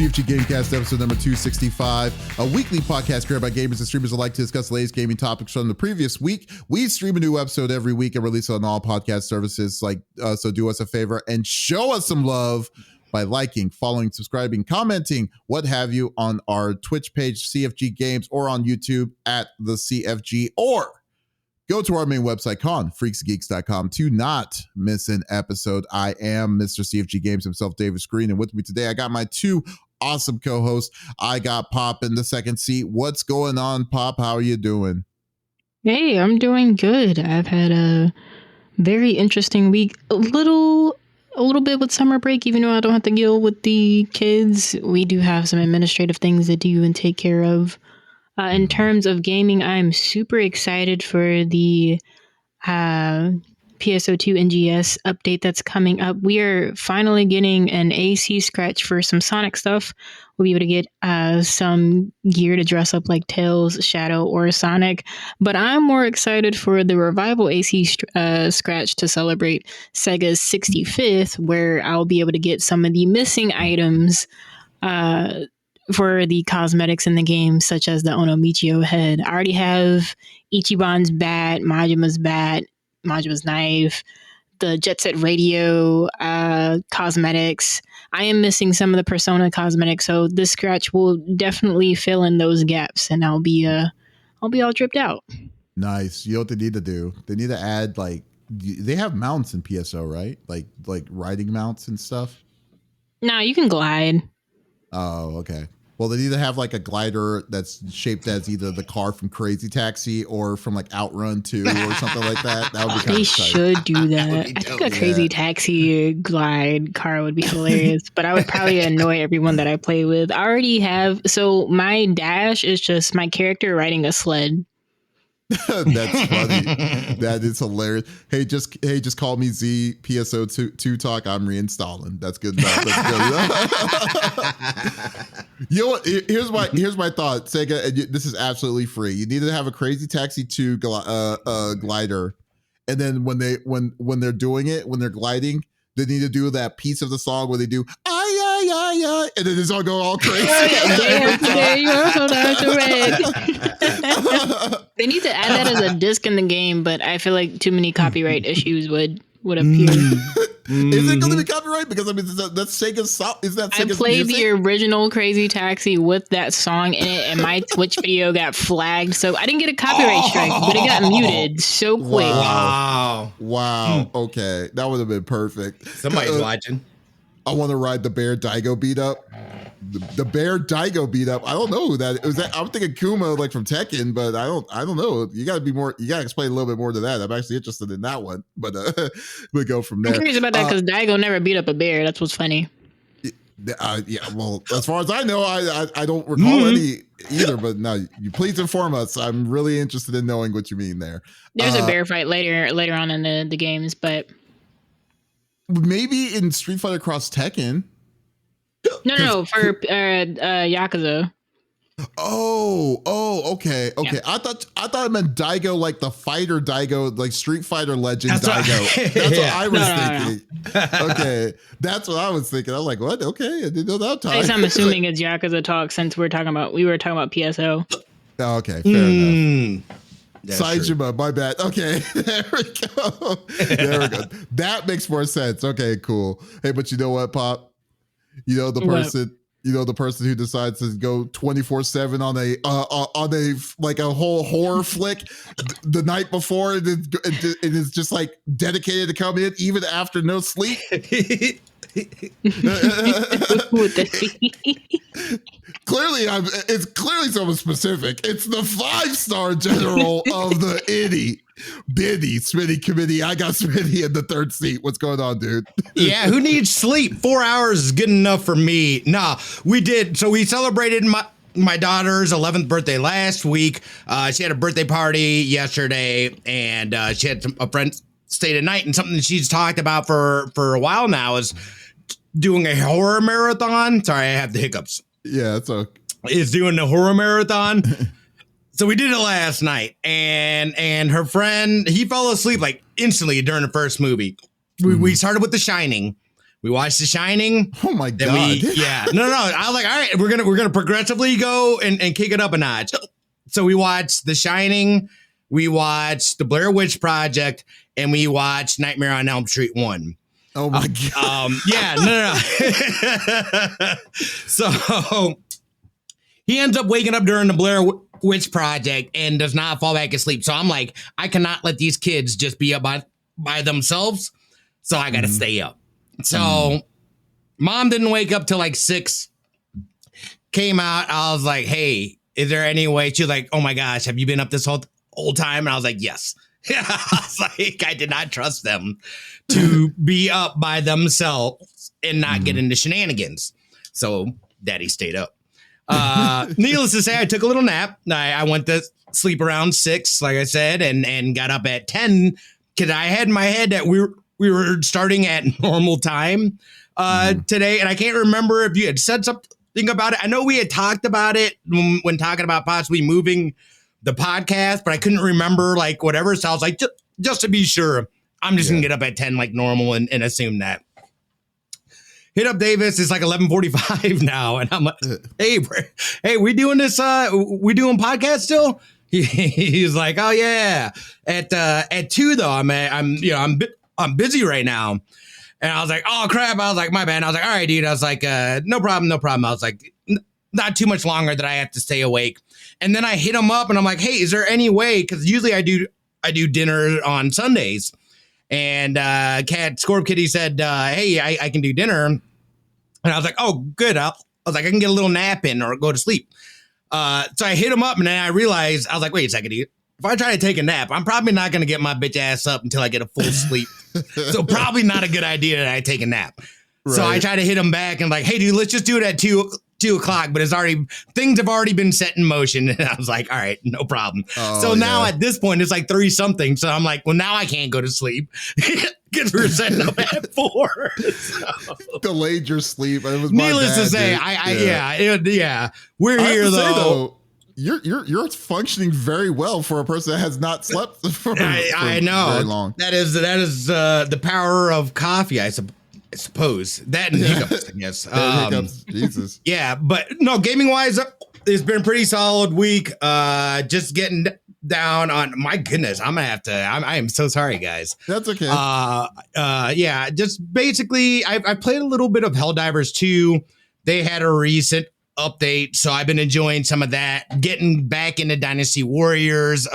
CFG Game Cast, episode number 265, a weekly podcast created by gamers and streamers alike to discuss the latest gaming topics from the previous week. We stream a new episode every week and release it on all podcast services. So do us a favor and show us some love by liking, following, subscribing, commenting, what have you, on our Twitch page, CFG Games, or on YouTube at the CFG, or go to our main website, freaksgeeks.com, to not miss an episode. I am Mr. CFG Games himself, Davis Green, and with me today, I got my two awesome co-hosts. I got Pop in the second seat. What's going on, Pop? How are you doing? Hey, I'm doing good. I've had a very interesting week. A little bit with summer break, even though I don't have to deal with the kids. We do have some administrative things to do and take care of. In terms of gaming, I'm super excited for the PSO2 NGS update that's coming up. We are finally getting an AC scratch for some Sonic stuff. We'll be able to get some gear to dress up like Tails, Shadow, or Sonic. But I'm more excited for the Revival AC scratch to celebrate Sega's 65th, where I'll be able to get some of the missing items for the cosmetics in the game, such as the Onomichio head. I already have Ichiban's bat, Majima's knife, the Jet Set radio cosmetics. I am missing some of the Persona cosmetics, so this scratch will definitely fill in those gaps, and I'll be all dripped out. Nice. You know what they need to do? They need to add, they have mounts in PSO, right? Like riding mounts and stuff. Nah, you can glide. Oh, okay. Well, they need to have like a glider that's shaped as either the car from Crazy Taxi or from like Outrun 2 or something like that. That would be kind They of should do that. I think a Crazy Taxi glide car would be hilarious, but I would probably annoy everyone that I play with. I already have, so my dash is just my character riding a sled. That's funny. That is hilarious. Hey, just call me Z PSO 2 talk. I'm reinstalling. That's good enough. That's good. You know what? Here's my thought, Sega. And this is absolutely free. You need to have a Crazy Taxi 2 glider, and then when they're doing it, when they're gliding, they need to do that piece of the song where they do and then it's all go all crazy. They need to add that as a disc in the game, but I feel like too many copyright issues would appear. Is it going to be copyright? Because I mean, that's Sega's song. Is that Sega's I played music? the original Crazy Taxi with that song in it, and my Twitch video got flagged, so I didn't get a copyright strike, but it got muted so quick. Wow. Okay, that would have been perfect. Somebody's watching. I want to ride the Bear Daigo beat up. The Bear Daigo beat up. I don't know who that is. I'm thinking Kuma like from Tekken, but I don't know. You got to explain a little bit more to that. I'm actually interested in that one, but we'll go from there. I'm curious about that because Daigo never beat up a bear. That's what's funny. Yeah, well, as far as I know, I don't recall any either, but no, you please inform us. I'm really interested in knowing what you mean there. There's a bear fight later on in the games, but maybe in Street Fighter Cross Tekken. No, for Yakuza. Oh, okay. Yeah. I thought it meant Daigo, like the fighter Daigo, like Street Fighter Legend Daigo. That's what I was thinking. No. Okay, that's what I was thinking. I was like, what? Okay, I didn't know that time. I guess I'm assuming it's Yakuza talk since we were talking about PSO. Oh, okay, fair enough. Saijima, my bad. Okay, there we go. That makes more sense. Okay, cool. Hey, but you know what, Pop? You know the person who decides to go 24/7 on a like a whole horror flick the night before, and is just like dedicated to come in even after no sleep. It's clearly someone specific. It's the 5-star general of the itty bitty Smitty committee. I got Smitty in the third seat. What's going on, dude? Yeah, who needs sleep? 4 hours is good enough for me. Nah, we did. So we celebrated my daughter's 11th birthday last week. She had a birthday party yesterday, and she had a friend stay the night. And something that she's talked about for a while now is doing a horror marathon. Sorry, I have the hiccups. Yeah, it's okay. Is doing the horror marathon. So we did it last night, and her friend, he fell asleep like instantly during the first movie. We started with The Shining. We watched The Shining. Oh my God. No. I was like, all right, we're gonna progressively go and kick it up a notch. So we watched The Shining, we watched The Blair Witch Project, and we watched Nightmare on Elm Street 1. Oh my God. No. So he ends up waking up during the Blair Witch Project and does not fall back asleep. So I'm like, I cannot let these kids just be up by themselves. So I got to stay up. So mom didn't wake up till like 6. Came out. I was like, hey, is there any way? She's like, oh my gosh, have you been up this whole time? And I was like, yes. I was like, I did not trust them to be up by themselves and not get into shenanigans. So daddy stayed up. Needless to say, I took a little nap. I went to sleep around 6, like I said, and got up at 10 because I had in my head that we were starting at normal time today. And I can't remember if you had said something about it. I know we had talked about it when talking about possibly moving the podcast, but I couldn't remember like whatever. So I was like, just to be sure, I'm just gonna get up at 10 like normal and assume that. Hit up Davis. It's like 11:45 now, and I'm like, "Hey, we doing this? We doing podcast still?" He's like, "Oh yeah, at 2 though. I'm busy right now." And I was like, "Oh crap!" I was like, "My bad." I was like, "All right, dude." I was like, "No problem." I was like, "Not too much longer that I have to stay awake." And then I hit him up, and I'm like, "Hey, is there any way?" Because usually I do dinner on Sundays. And Scorp Kitty said, hey, I can do dinner. And I was like, oh, good. I was like, I can get a little nap in or go to sleep. So I hit him up and then I realized, I was like, wait a second, dude. If I try to take a nap, I'm probably not going to get my bitch ass up until I get a full sleep. So probably not a good idea that I take a nap. Right. So I try to hit him back and like, hey, dude, let's just do it at 2 o'clock, but things have already been set in motion. And I was like, all right, no problem. So now at this point, it's like 3 something. So I'm like, well, now I can't go to sleep because we're setting up at 4. So. Delayed your sleep. It was needless to say, we're here though. You're functioning very well for a person that has not slept for I know. very long. That is the power of coffee, I suppose. That and hiccups, I guess. Hiccups, Jesus. Yeah, but no, gaming wise, it's been a pretty solid week. Just getting down on, my goodness, I'm gonna have to. I am so sorry, guys. That's okay. Yeah, just basically, I played a little bit of Helldivers 2. They had a recent update, so I've been enjoying some of that. Getting back into Dynasty Warriors,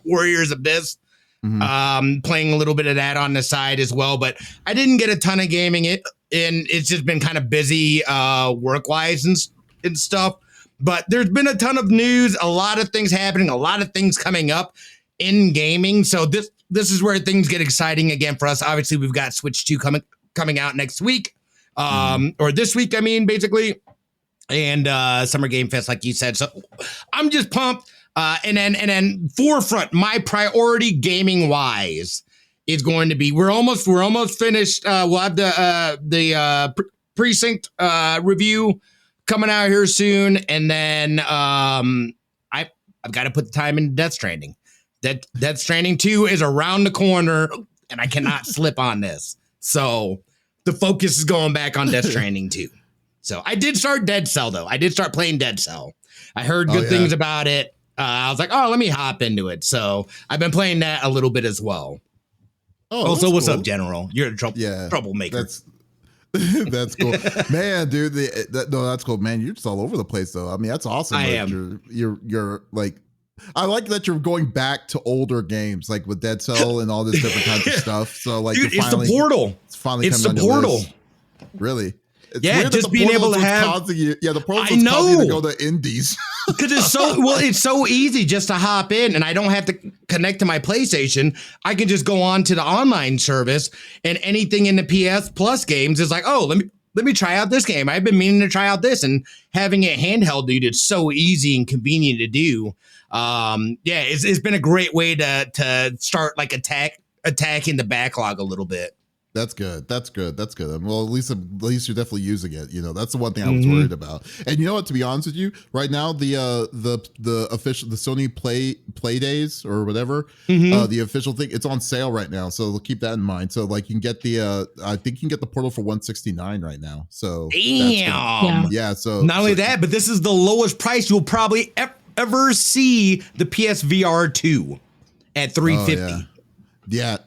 Warriors Abyss. Playing a little bit of that on the side as well, but I didn't get a ton of gaming and it's just been kind of busy work wise and stuff. But there's been a ton of news, a lot of things happening, a lot of things coming up in gaming. So this is where things get exciting again for us. Obviously, we've got Switch 2 coming out next week, or this week, I mean, basically, and Summer Game Fest, like you said. So I'm just pumped. And then forefront, my priority gaming wise is going to be, we're almost finished. We'll have the precinct review coming out here soon. And then I've got to put the time into Death Stranding. Death Stranding 2 is around the corner and I cannot slip on this. So the focus is going back on Death Stranding 2. So I did start Dead Cell though. I did start playing Dead Cell. I heard good things about it. I was like, oh, let me hop into it. So I've been playing that a little bit as well. Oh, also, what's cool. up, General? You're a troublemaker. That's cool, man, dude. That's cool, man. You're just all over the place, though. I mean, that's awesome. I am. You're like, I like that you're going back to older games, like with Dead Cell and all this different kinds of stuff. So, like, dude, it's the portal. It's finally it's coming the on your portal. list. Really. It's just being able to have. The portal's what's causing you to go to indies. Because it's so easy just to hop in, and I don't have to connect to my PlayStation. I can just go on to the online service, and anything in the PS Plus games is like, oh, let me try out this game. I've been meaning to try out this, and having it handheld, dude, it's so easy and convenient to do. It's been a great way to start like attacking the backlog a little bit. That's good. That's good. That's good. Well, at least you're definitely using it. That's the one thing I was worried about. And you know what? To be honest with you, right now the official Sony Play Days or whatever, the official thing, it's on sale right now. So keep that in mind. So like you can get the I think you can get the Portal for $169 right now. So damn. Yeah. So not only that, but this is the lowest price you'll probably ever see the PSVR 2 at $350. Oh, yeah.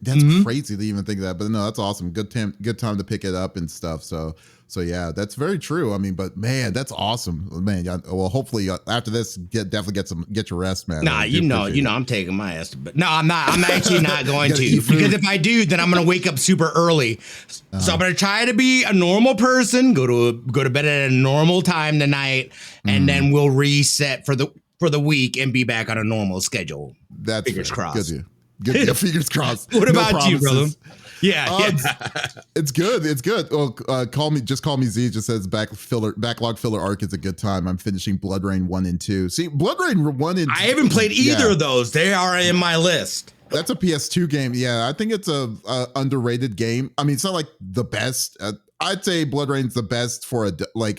That's crazy to even think of that, but no, that's awesome. Good time to pick it up and stuff. So yeah, that's very true. I mean, but man, that's awesome, man. Well, hopefully after this, get your rest, man. Nah, I'm taking my ass to bed. No, I'm not. I'm actually not going to, because if I do, then I'm gonna wake up super early. So I'm gonna try to be a normal person, go to bed at a normal time tonight, and then we'll reset for the week and be back on a normal schedule. That's fingers crossed. Good. Fingers crossed. What about you, brother? Yeah. It's good. It's good. Well, call me Z. Just says backlog filler arc is a good time. I'm finishing Blood Rain 1 and 2. See, Blood Rain 1 and 2. I haven't played either of those. They are in my list. That's a PS2 game. Yeah, I think it's a underrated game. I mean, it's not like the best. I'd say Blood Rain's the best for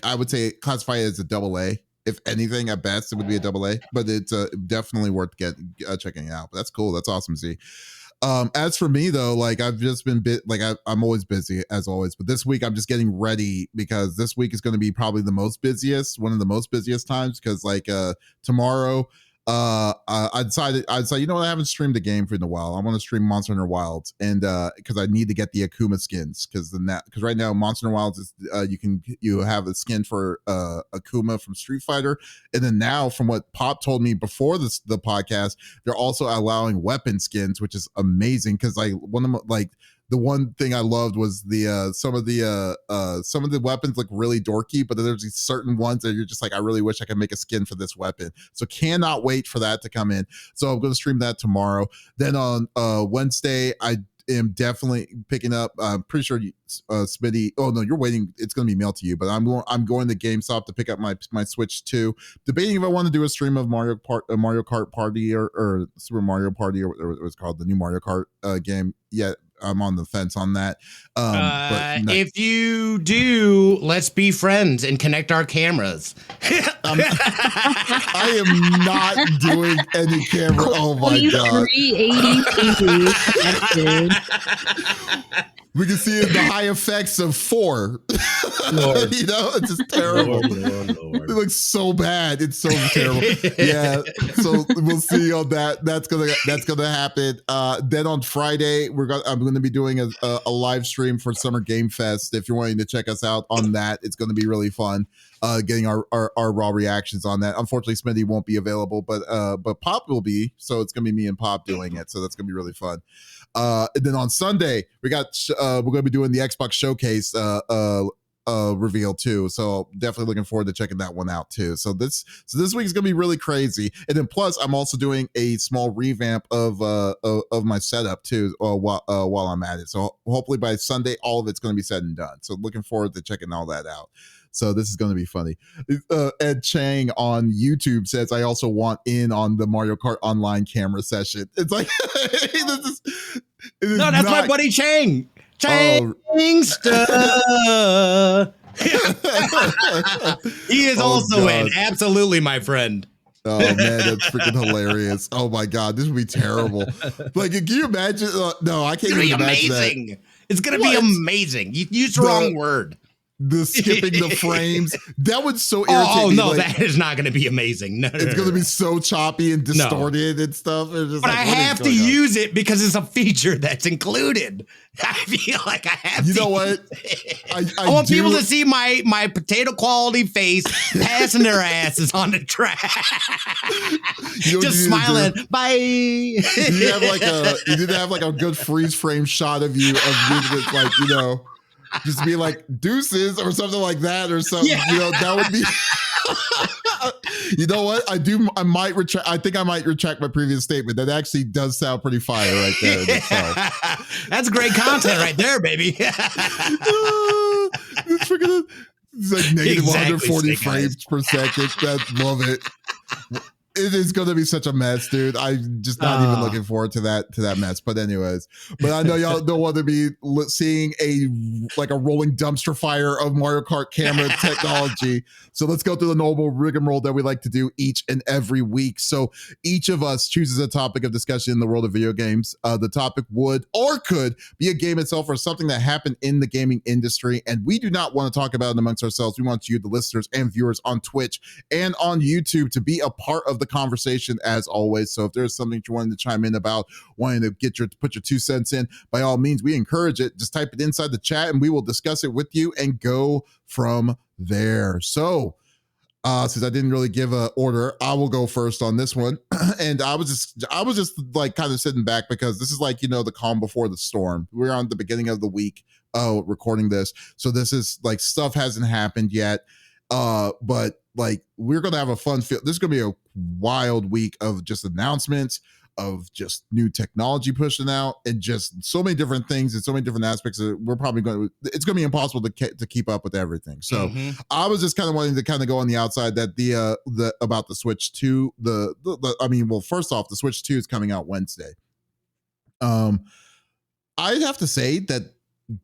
I would say classify it as a AA. If anything, at best, it would be a AA, but it's definitely worth checking it out. But that's cool. That's awesome, Z. As for me though, like I've just been I'm always busy as always, but this week I'm just getting ready because this week is going to be probably one of the most busiest times because tomorrow, I decided, I haven't streamed a game for a while. I want to stream Monster Hunter Wilds, and because I need to get the Akuma skins because right now Monster Hunter Wilds is you have a skin for Akuma from Street Fighter, and then now from what Pop told me before the podcast, they're also allowing weapon skins, which is amazing because the one thing I loved was some of the weapons look really dorky, but then there's these certain ones that you're just like, I really wish I could make a skin for this weapon. So cannot wait for that to come in. So I'm going to stream that tomorrow. Then on Wednesday, I am definitely picking up. I'm pretty sure Smitty. Oh no, you're waiting. It's going to be mailed to you. But I'm going to GameStop to pick up my Switch 2. Debating if I want to do a stream of Mario Kart Party or Super Mario Party or whatever it's called, the new Mario Kart game. Yeah. I'm on the fence on that. If you do, let's be friends and connect our cameras. I am not doing any camera. Oh my God. 380 We can see the high effects of 4. It's just terrible. Lord. It looks so bad. It's so terrible. Yeah. So we'll see on that. That's gonna happen. Then on Friday, I'm gonna be doing a live stream for Summer Game Fest. If you're wanting to check us out on that, it's gonna be really fun. Getting our raw reactions on that. Unfortunately, Smitty won't be available, but Pop will be. So it's gonna be me and Pop doing it. So that's gonna be really fun. And then on Sunday, we're going to be doing the Xbox Showcase reveal too. So definitely looking forward to checking that one out too. So this week is going to be really crazy. And then plus, I'm also doing a small revamp of my setup too while I'm at it. So hopefully by Sunday, all of it's going to be said and done. So looking forward to checking all that out. So this is going to be funny. Ed Chang on YouTube says, I also want in on the Mario Kart Online camera session. It's like, that's my buddy Chang. Changster. He is also in. Absolutely, my friend. Oh man, that's freaking hilarious. Oh my God, this would be terrible. Like, can you imagine? No, I can't even imagine amazing. That. It's going to be amazing. You used the wrong word. The skipping the frames, that would so irritate me. Oh no, that is not going to be like it's going to be so choppy and distorted and stuff. But I have to use it because it's a feature that's included. I feel like I have. You know what? I want people to see my potato quality face passing their asses on the track, just smiling. Bye. You need to have like a good freeze frame shot of you just be like deuces or something like that or something. Yeah. That would be. You know what? I might retract. I think I might retract my previous statement. That actually does sound pretty fire right there in itself. That's great content right there, baby. It's like negative 140 frames per second. Love it. It is going to be such a mess, dude. I'm just not even looking forward to that mess. But anyways, but I know y'all don't want to be seeing a rolling dumpster fire of Mario Kart camera technology. So let's go through the normal rigmarole that we like to do each and every week. So each of us chooses a topic of discussion in the world of video games. The topic would or could be a game itself or something that happened in the gaming industry. And we do not want to talk about it amongst ourselves. We want you, the listeners and viewers on Twitch and on YouTube, to be a part of the conversation as always. So if there's something you wanted to chime in about, wanting to put your 2 cents in, by all means, we encourage it. Just type it inside the chat and we will discuss it with you and go from there. So since I didn't really give a order, I will go first on this one. And I was just like kind of sitting back because this is like, the calm before the storm. We're on the beginning of the week recording this. So this is like stuff hasn't happened yet. But like we're gonna have a fun feel. This is gonna be a wild week of just announcements, of just new technology pushing out, and just so many different things and so many different aspects that it's gonna be impossible to keep up with everything. So I was just kind of wanting to kind of go on the outside that the about the Switch 2, first off, the Switch 2 is coming out Wednesday. I'd have to say that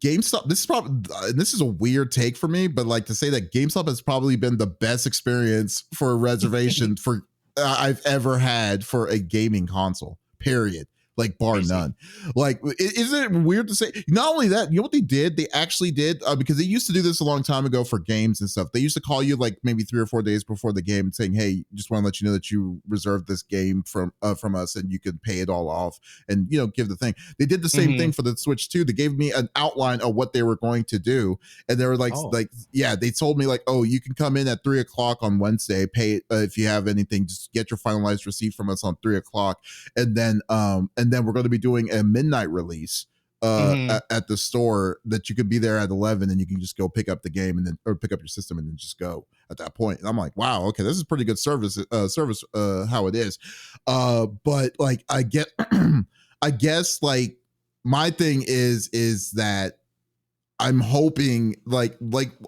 GameStop, this is a weird take for me, but like to say that GameStop has probably been the best experience for a reservation for I've ever had for a gaming console, period. Like bar none. Like, isn't it weird to say? Not only that, you know what they did? They actually did, because they used to do this a long time ago for games and stuff. They used to call you like maybe 3 or 4 days before the game saying, hey, just want to let you know that you reserved this game from us and you can pay it all off and, give the thing. They did the same thing for the Switch 2. They gave me an outline of what they were going to do. And they were like, they told me like, oh, you can come in at 3:00 on Wednesday, pay if you have anything, just get your finalized receipt from us on 3:00. And then we're going to be doing a midnight release at the store that you could be there at 11 and you can just go pick up the game or pick up your system and then just go at that point. And I'm like, wow, okay, this is pretty good service how it is. But like, I guess like my thing is that I'm hoping like,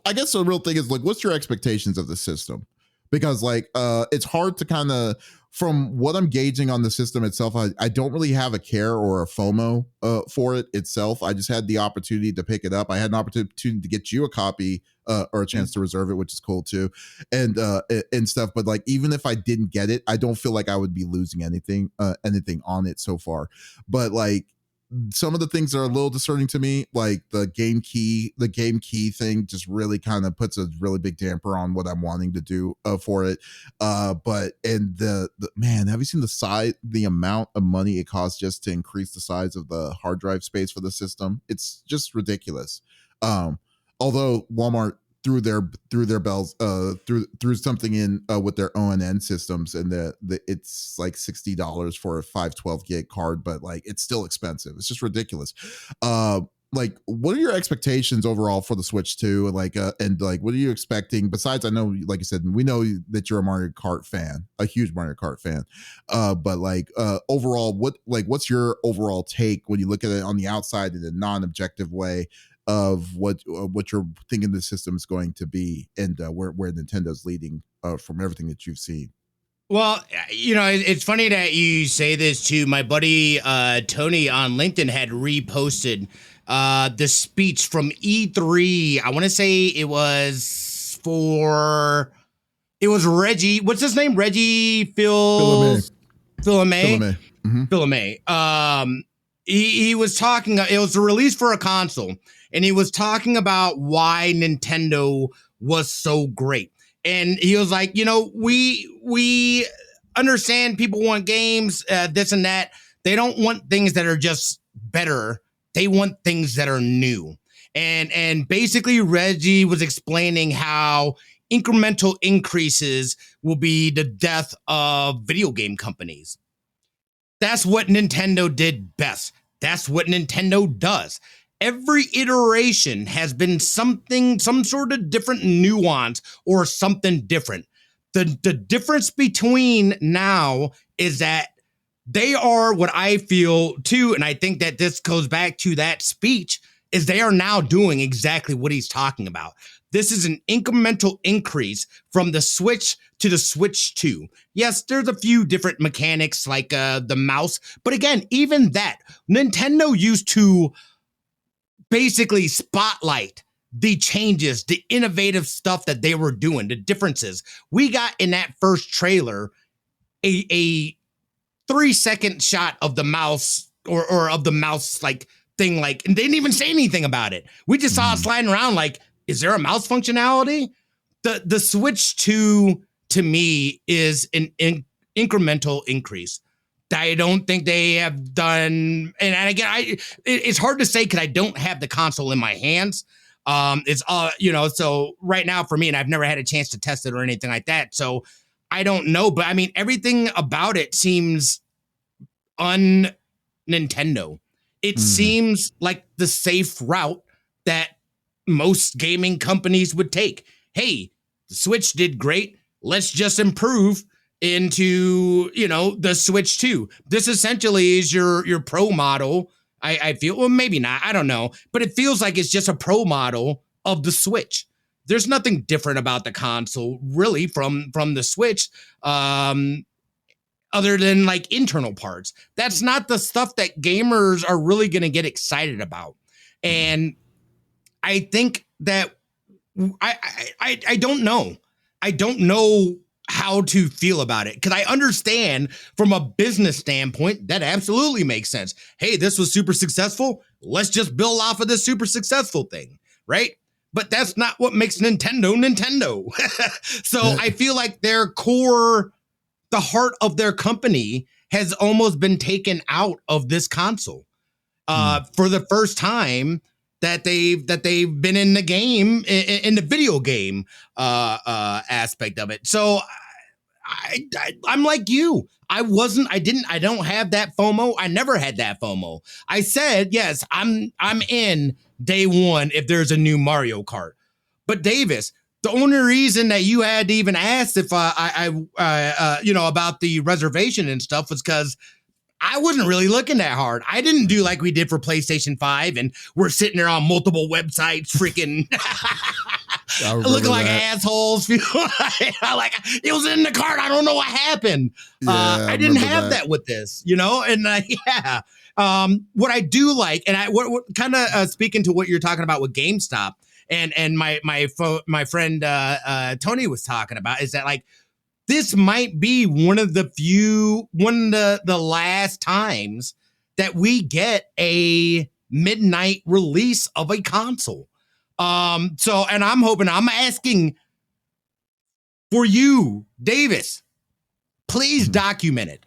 I guess the real thing is like, what's your expectations of the system? Because like, it's hard to kind of, from what I'm gauging on the system itself, I don't really have a care or a FOMO for it itself. I just had the opportunity to pick it up. I had an opportunity to get you a copy or a chance to reserve it, which is cool too, and stuff. But like, even if I didn't get it, I don't feel like I would be losing anything on it so far. But like, some of the things that are a little discerning to me, like the game key thing just really kind of puts a really big damper on what I'm wanting to do for it. But the man, have you seen the amount of money it costs just to increase the size of the hard drive space for the system? It's just ridiculous. Although Walmart threw their bells threw something in with their ONN systems, and it's like $60 for a 512 gig card, but like it's still expensive. It's just ridiculous. Like, what are your expectations overall for the Switch 2? Like, and like, what are you expecting? Besides, I know, like you said, we know that you're a Mario Kart fan, a huge Mario Kart fan. But like, overall, what's your overall take when you look at it on the outside in a non-objective way of what you're thinking the system is going to be, and where Nintendo's leading from everything that you've seen? Well, it's funny that you say this too. My buddy Tony on LinkedIn had reposted the speech from E3. I want to say it was Reggie. What's his name? Reggie Fils-Aimé. Fils-Aimé. He was talking. It was a release for a console, and he was talking about why Nintendo was so great. And he was like, we understand people want games, this and that. They don't want things that are just better. They want things that are new. And basically Reggie was explaining how incremental increases will be the death of video game companies. That's what Nintendo did best. That's what Nintendo does. Every iteration has been some sort of different nuance or something different. The difference between now is that they are, what I feel too, and I think that this goes back to that speech, is they are now doing exactly what he's talking about. this is an incremental increase from the Switch to the Switch 2. Yes, there's a few different mechanics like the mouse, but again, even that, Nintendo used to basically spotlight the changes, the innovative stuff that they were doing, the differences. We got in that first trailer a 3-second shot of the mouse or of the mouse like thing, like, and they didn't even say anything about it. We just saw it sliding around like, is there a mouse functionality? The Switch 2 to me is an incremental increase. I don't think they have done, and again, it's hard to say because I don't have the console in my hands. It's so right now for me, and I've never had a chance to test it or anything like that. So I don't know, but I mean, everything about it seems un-Nintendo. It seems like the safe route that most gaming companies would take. Hey, the Switch did great. Let's just improve into, the Switch 2. This essentially is your pro model. I feel, well, maybe not. I don't know. But it feels like it's just a pro model of the Switch. There's nothing different about the console, really, from the Switch, other than like internal parts. That's not the stuff that gamers are really going to get excited about. And I think that I don't know. I don't know how to feel about it because I understand from a business standpoint that absolutely makes sense. Hey, this was super successful. Let's just build off of this super successful thing, right? But that's not what makes Nintendo. So I feel like their core, the heart of their company has almost been taken out of this console for the first time that they've been in the game, in the video game aspect of it. So I'm like you. I don't have that FOMO. I never had that FOMO. I said, yes, I'm in day one if there's a new Mario Kart. But Davis, the only reason that you had to even ask if I about the reservation and stuff was because I wasn't really looking that hard. I didn't do like we did for PlayStation 5 and we're sitting there on multiple websites freaking looking like assholes. Like, it was in the cart. I don't know what happened. Yeah, I didn't have that with this, and what I do like, and what kind of speaking to what you're talking about with GameStop and my friend Tony was talking about is that like, this might be one of the last times that we get a midnight release of a console. And I'm asking for you, Davis, please document it.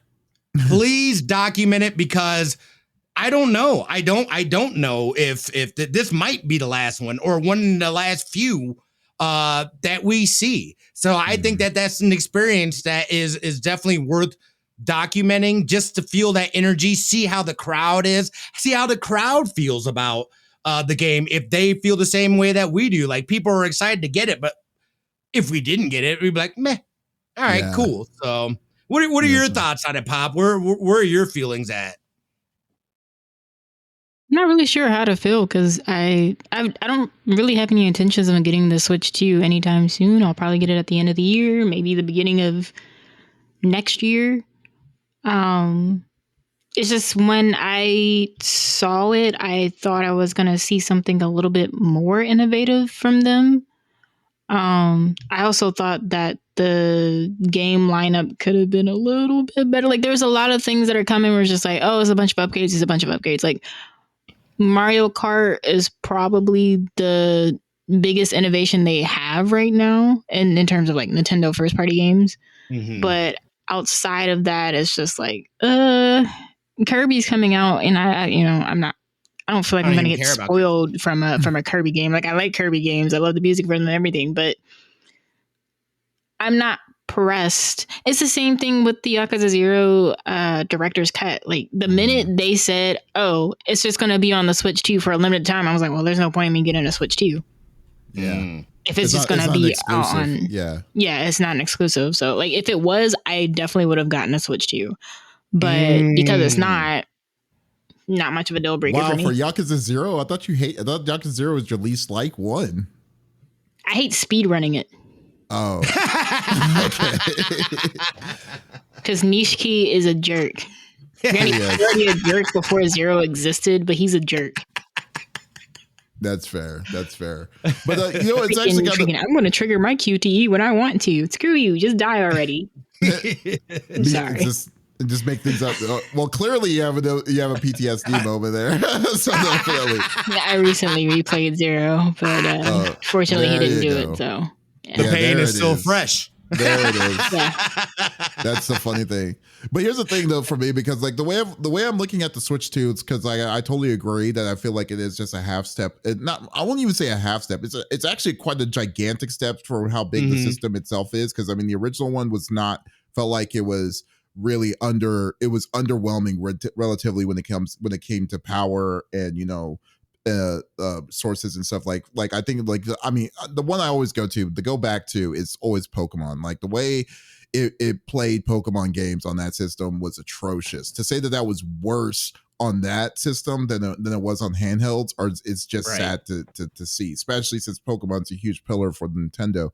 Please document it because I don't know. I don't know if this might be the last one or one of the last few that we see. So I think that that's an experience that is definitely worth documenting just to feel that energy, see how the crowd is, see how the crowd feels about the game. If they feel the same way that we do, like people are excited to get it, but if we didn't get it, we'd be like, meh, all right, cool. So what are your thoughts on it, Pop? Where are your feelings at? I'm not really sure how to feel because I don't really have any intentions of getting the Switch 2 anytime soon. I'll probably get it at the end of the year, maybe the beginning of next year. It's just when I saw it, I thought I was gonna see something a little bit more innovative from them. I also thought that the game lineup could have been a little bit better. Like there's a lot of things that are coming where it's just like, oh, it's a bunch of upgrades, it's a bunch of upgrades. Like Mario Kart is probably the biggest innovation they have right now in terms of like Nintendo first party games. Mm-hmm. But outside of that, it's just like, Kirby's coming out and I don't feel like I'm going to get spoiled from a Kirby game. Like I like Kirby games. I love the music for them and everything, but I'm not pressed. It's the same thing with the Yakuza 0 director's cut. Like the minute they said, oh, it's just going to be on the Switch 2 for a limited time, I was like, well, there's no point in me getting a Switch 2. Yeah. If it's just going to be on. Yeah, it's not an exclusive. So like if it was, I definitely would have gotten a Switch 2. But because it's not much of a deal breaker for me. For Yakuza 0, I thought Yakuza 0 was your least like one. I hate speed running it. Oh. Okay. Because Nishiki is a jerk. Granted, he was already a jerk before Zero existed, but he's a jerk. That's fair. That's fair. But it's actually kind of. I'm going to trigger my QTE when I want to. Screw you. Just die already. I'm sorry. Just make things up. Well, clearly you have a PTSD moment there. So definitely. Yeah, I recently replayed Zero, but fortunately he didn't do it. So the pain is still fresh. There it is. Yeah. That's the funny thing. But here's the thing, though, for me, because like the way I'm looking at the Switch 2, it's because I totally agree that I feel like it is just a half step. I won't even say a half step. It's actually quite a gigantic step for how big the system itself is. Because I mean, the original one felt like it was really underwhelming relatively when it came to power and sources and stuff. Like I think the one I always go back to is always Pokemon. Like the way it played Pokemon games on that system was atrocious. To say that was worse on that system than it was on handhelds, it's just sad to see, especially since Pokemon's a huge pillar for Nintendo.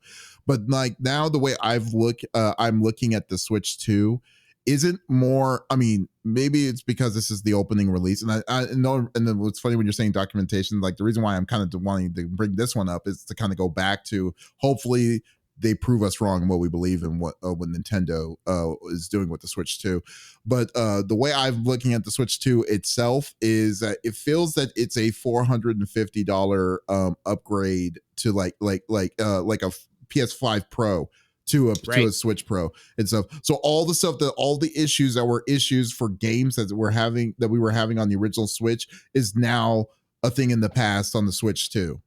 But like now, the way I'm looking at the Switch 2 isn't more. I mean, maybe it's because this is the opening release, and I know. And then what's funny when you're saying documentation, like the reason why I'm kind of wanting to bring this one up is to kind of go back to hopefully they prove us wrong in what we believe in what Nintendo is doing with the Switch 2. But the way I'm looking at the Switch 2 itself is that it feels that it's a $450 upgrade to like a PS5 Pro to a Switch Pro and stuff. So all the issues that were issues for games that we were having on the original Switch is now a thing in the past on the Switch 2.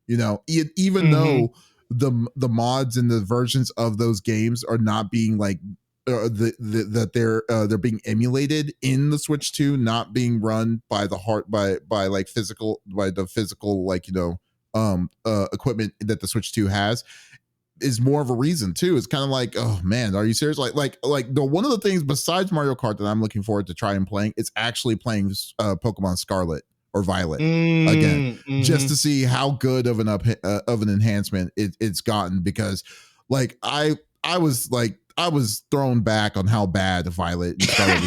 Even though the mods and the versions of those games are not being like that they're being emulated in the Switch 2, not being run by the physical equipment that the Switch 2 has, is more of a reason too. It's kind of like, oh man, are you serious? Like the one of the things besides Mario Kart that I'm looking forward to try and playing is actually playing Pokemon Scarlet or Violet again, just to see how good of an enhancement it's gotten. Because like I was thrown back on how bad Violet and Scarlet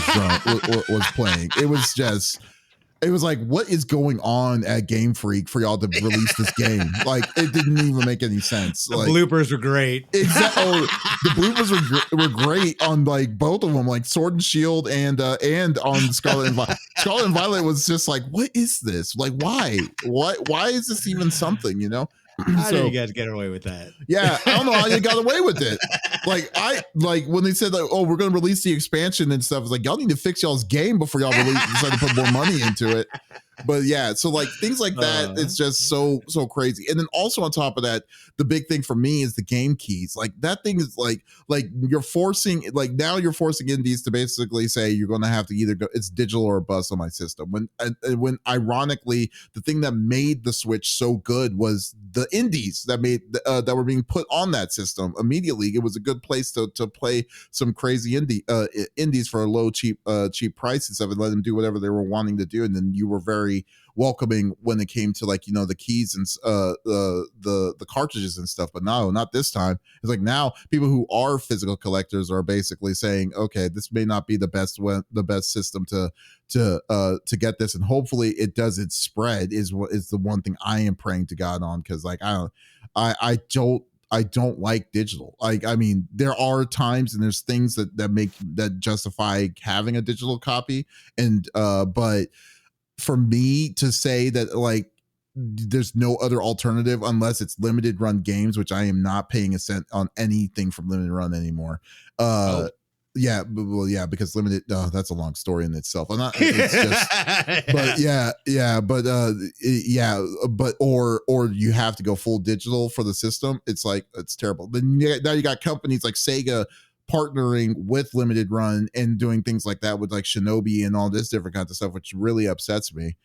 was playing. It was like, what is going on at Game Freak for y'all to release this game? Like, it didn't even make any sense. The bloopers were great. Exactly. The bloopers were great on like both of them, like Sword and Shield and on Scarlet and Violet. Scarlet and Violet was just like, what is this? Like, why? Why is this even something? How did you guys get away with that? Yeah, I don't know how you got away with it. Like when they said like, oh, we're gonna release the expansion and stuff, it's like, y'all need to fix y'all's game before y'all decide to put more money into it. But yeah, so like things like that, it's just so crazy. And then also on top of that, the big thing for me is the game keys. Like that thing is like you're forcing indies to basically say you're going to have to either go, it's digital or bust on my system. When ironically, the thing that made the Switch so good was the indies that were being put on that system immediately. It was a good place to play some crazy indies for a low cheap price and stuff, and let them do whatever they were wanting to do. And then you were very welcoming when it came to like the keys and the cartridges and stuff. But no, not this time. It's like now people who are physical collectors are basically saying, okay, this may not be the best system to get this, and hopefully it doesn't spread is the one thing I am praying to God on, because like I don't like digital. Like, I mean, there are times and there's things that justify having a digital copy, and but for me to say that like there's no other alternative unless it's limited run games, which I am not paying a cent on anything from limited run anymore. Yeah, well, yeah, because limited, that's a long story in itself. I'm not, it's just, but or you have to go full digital for the system. It's like, it's terrible. Then now you got companies like Sega partnering with limited run and doing things like that with like Shinobi and all this different kinds of stuff, which really upsets me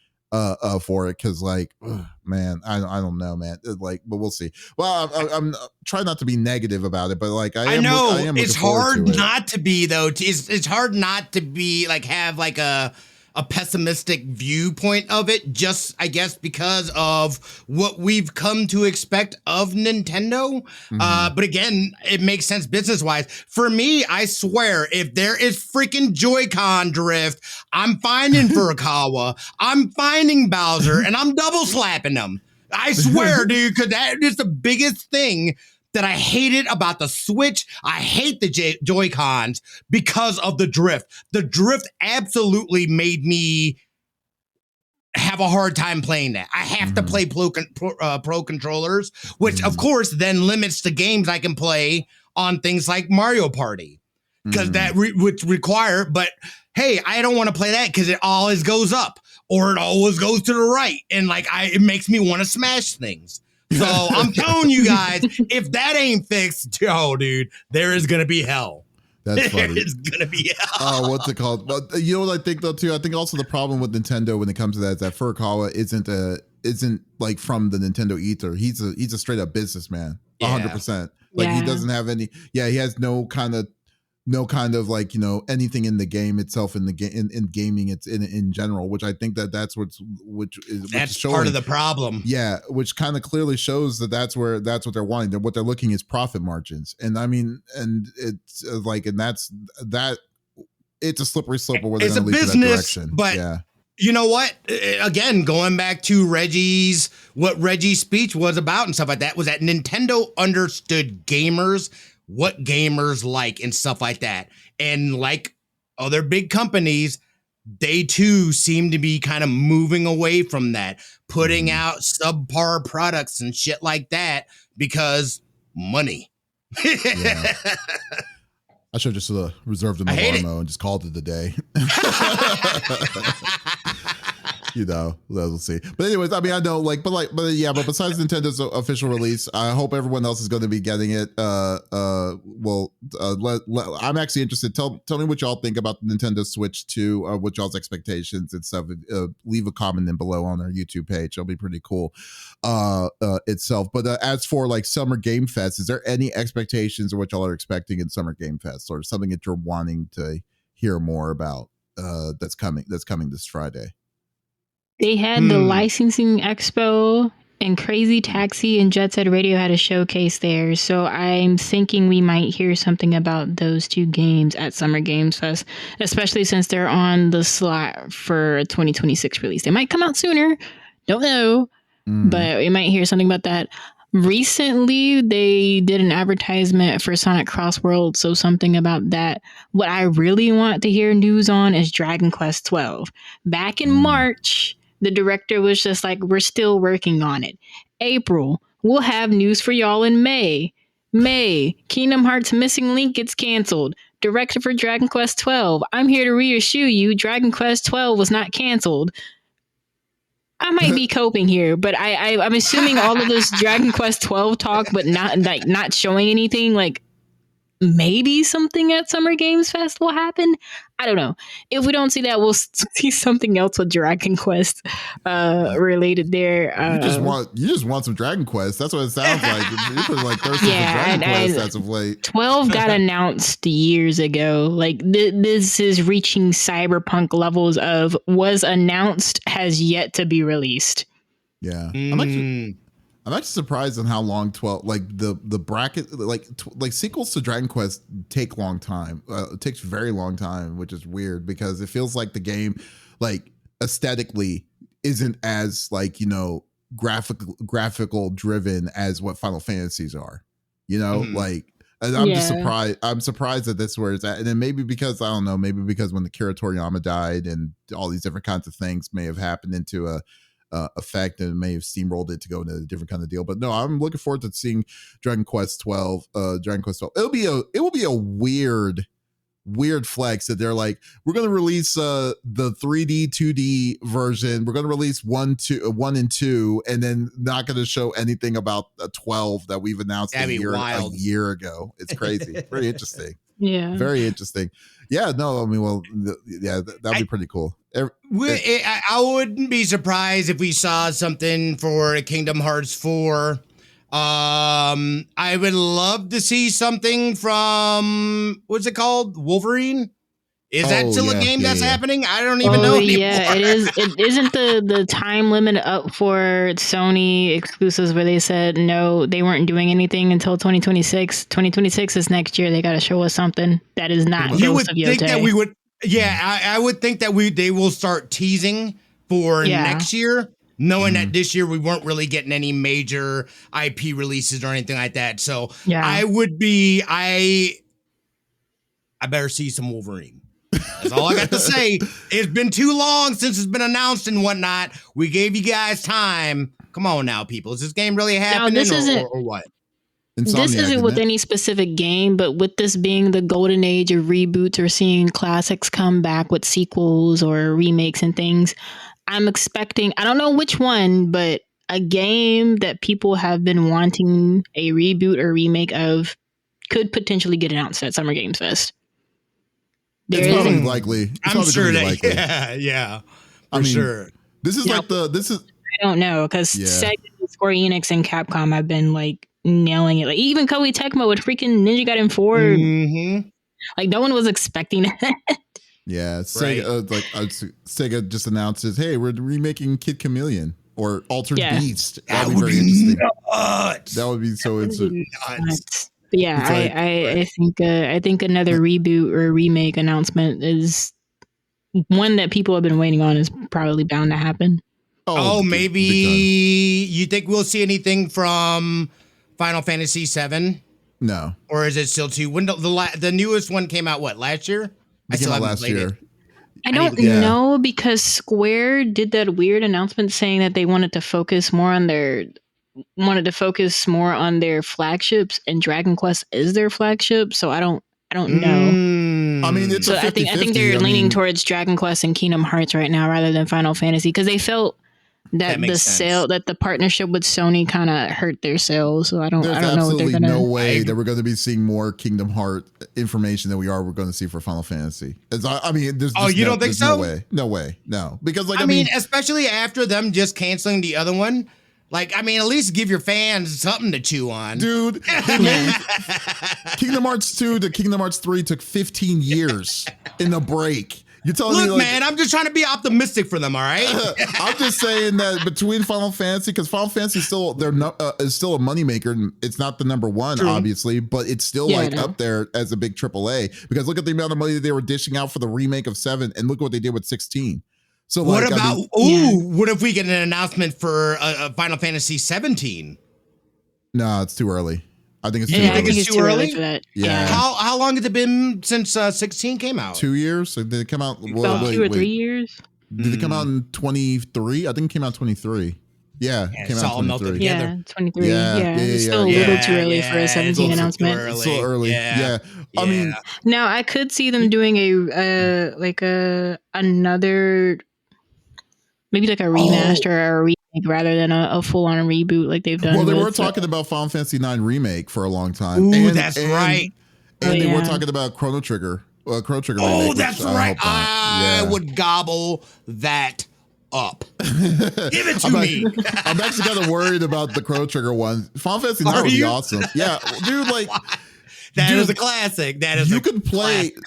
for it, because like, man, I don't know, man, like, but we'll see. Well, I'm trying not to be negative about it, but like I am it's hard not to be though. It's hard not to be like have like a a pessimistic viewpoint of it, just I guess because of what we've come to expect of Nintendo. But again, it makes sense business wise. For me, I swear, if there is freaking Joy-Con drift, I'm finding Furukawa, I'm finding Bowser, and I'm double slapping them. I swear, dude, because that is the biggest thing that I hated about the Switch. I hate the Joy-Cons because of the drift. The drift absolutely made me have a hard time playing that. I have to play pro controllers, which of course then limits the games I can play on things like Mario Party. Because that would require, but hey, I don't want to play that because it always goes up or it always goes to the right. And like, it makes me want to smash things. So I'm telling you guys, if that ain't fixed, dude, there is going to be hell. That's funny. It's going to be hell. Oh, what's it called? But you know what I think though too? I think also the problem with Nintendo when it comes to that is that Furukawa isn't like from the Nintendo ether. He's a straight up businessman, 100%. Like he doesn't have any. Yeah, he has no kind of like, you know, anything in the game itself, in the game in gaming, it's in general, which I think that's that's showing, part of the problem. Yeah, which kind of clearly shows that's what they're wanting. What they're looking is profit margins, and I mean, and it's like, and that's it's a slippery slope where they're it's a going to lead business, to that direction. but yeah. You know what? Again, going back to what Reggie's speech was about and stuff like that, was that Nintendo understood gamers, what gamers like and stuff like that. And like other big companies, they too seem to be kind of moving away from that, putting out subpar products and shit like that because money. Yeah. I should have just reserved the Malarmo and just called it a day. You know, we'll see. But anyways, I mean, I know, but besides Nintendo's official release, I hope everyone else is going to be getting it. I'm actually interested. Tell me what y'all think about the Nintendo Switch 2, what y'all's expectations and stuff. Leave a comment in below on our YouTube page. It'll be pretty cool itself. But as for like Summer Game Fest, is there any expectations of what y'all are expecting in Summer Game Fest, or something that you're wanting to hear more about that's coming this Friday? They had the licensing expo, and Crazy Taxi and Jet Set Radio had a showcase there. So I'm thinking we might hear something about those two games at Summer Games Fest, especially since they're on the slot for a 2026 release. They might come out sooner. Don't know. But we might hear something about that. Recently, they did an advertisement for Sonic Cross World, so something about that. What I really want to hear news on is Dragon Quest 12. Back in March, the director was just like, we're still working on it. April, we'll have news for y'all in May. Kingdom Hearts Missing Link gets canceled. Director for Dragon Quest 12. I'm here to reassure you, Dragon Quest 12 was not canceled. I might be coping here, but I'm assuming all of this Dragon Quest 12 talk, but not showing anything, like maybe something at Summer Games Fest will happen. I don't know. If we don't see that, we'll see something else with Dragon Quest related there. You just want some Dragon Quest. That's what it sounds like. You're like thirsty for Dragon Quest as of late. 12 got announced years ago. Like this is reaching cyberpunk levels of was announced, has yet to be released. Yeah. I'm actually surprised on how long 12, like the bracket, like sequels to Dragon Quest take long time. It takes very long time, which is weird because it feels like the game, like aesthetically, isn't as like, you know, graphical driven as what Final Fantasies are. You know, like, and I'm just surprised. I'm surprised that that's where it's at. And then maybe because, I don't know, maybe because when Akira Toriyama died and all these different kinds of things may have happened into a effect and may have steamrolled it to go into a different kind of deal. But no, I'm looking forward to seeing Dragon Quest 12. Dragon Quest 12. It will be a weird flex that they're like, we're going to release the 3D 2D version. We're going to release 1 and 2, and then not going to show anything about 12 that we've announced a year ago. It's crazy. Very interesting. Yeah. Very interesting. Yeah. No, I mean, well, yeah, that'd be pretty cool. I wouldn't be surprised if we saw something for Kingdom Hearts 4. I would love to see something from, what's it called? Wolverine? Is that still a game that's happening? I don't even know anymore. Yeah, it is. It isn't the time limit up for Sony exclusives where they said no, they weren't doing anything until 2026. 2026 is next year. They got to show us something that is not. You would think that we would. Yeah, I would think that they will start teasing for next year, knowing that this year we weren't really getting any major IP releases or anything like that. So I better see some Wolverine. That's all I got to say. It's been too long since it's been announced and whatnot. We gave you guys time. Come on now, people. Is this game really happening or what? This isn't with any specific game, but with this being the golden age of reboots or seeing classics come back with sequels or remakes and things, I'm expecting, I don't know which one, but a game that people have been wanting a reboot or remake of could potentially get announced at Summer Games Fest. It's probably likely. I'm sure that, yeah, for sure. This is I don't know, because Sega, Square Enix, and Capcom have been like nailing it. Like even Koei Tecmo with freaking Ninja Gaiden 4. Mm-hmm. Like no one was expecting it. Yeah, Sega, Sega just announces, hey, we're remaking Kid Chameleon or Altered Beast. That would be very interesting. Nuts. That would be so interesting. But yeah, I think another reboot or remake announcement is one that people have been waiting on is probably bound to happen. Oh, maybe you think we'll see anything from Final Fantasy VII? No, or is it still when the newest one came out? What, last year? I still haven't played it. I don't know, because Square did that weird announcement saying that they wanted to focus more on their flagships, and Dragon Quest is their flagship. So I don't know. I mean, it's I think they're leaning towards Dragon Quest and Kingdom Hearts right now rather than Final Fantasy, because they felt that the partnership with Sony kind of hurt their sales. So I don't know what they're gonna. No way that we're going to be seeing more Kingdom Heart information than we're going to see for Final Fantasy. I mean, there's you don't think so? No way, no. Because I mean, especially after them just canceling the other one. Like, I mean, at least give your fans something to chew on. Dude, Kingdom Hearts 2 to Kingdom Hearts 3 took 15 years in the break. You're telling me, look, man, I'm just trying to be optimistic for them, all right? I'm just saying that between Final Fantasy, because Final Fantasy is still a moneymaker, and it's not the number one, obviously, but it's still up there as a big AAA. Because look at the amount of money that they were dishing out for the remake of 7, and look what they did with 16. So what what if we get an announcement for Final Fantasy 17? No, it's too early. I think it's too early. I think it's too early for that. Yeah. How long has it been since 16 came out? 2 years. So did it come out? 2 or 3 years. Did it come out in 23? I think it came out 23. Yeah, it came out 23. Yeah, 23. Yeah, it's still a little too early for a 17 announcement. It's so early. Yeah. I mean, now I could see them doing another. Maybe like a remaster or a remake rather than a full-on reboot like they've done. Well, they were talking about Final Fantasy IX Remake for a long time. Ooh, that's right. And they were talking about Chrono Trigger. Chrono Trigger remake. Oh, that's right. I would gobble that up. Give it to me. I'm actually kind of worried about the Chrono Trigger one. Final Fantasy IX would be awesome. Yeah, dude, like... That is a classic. That is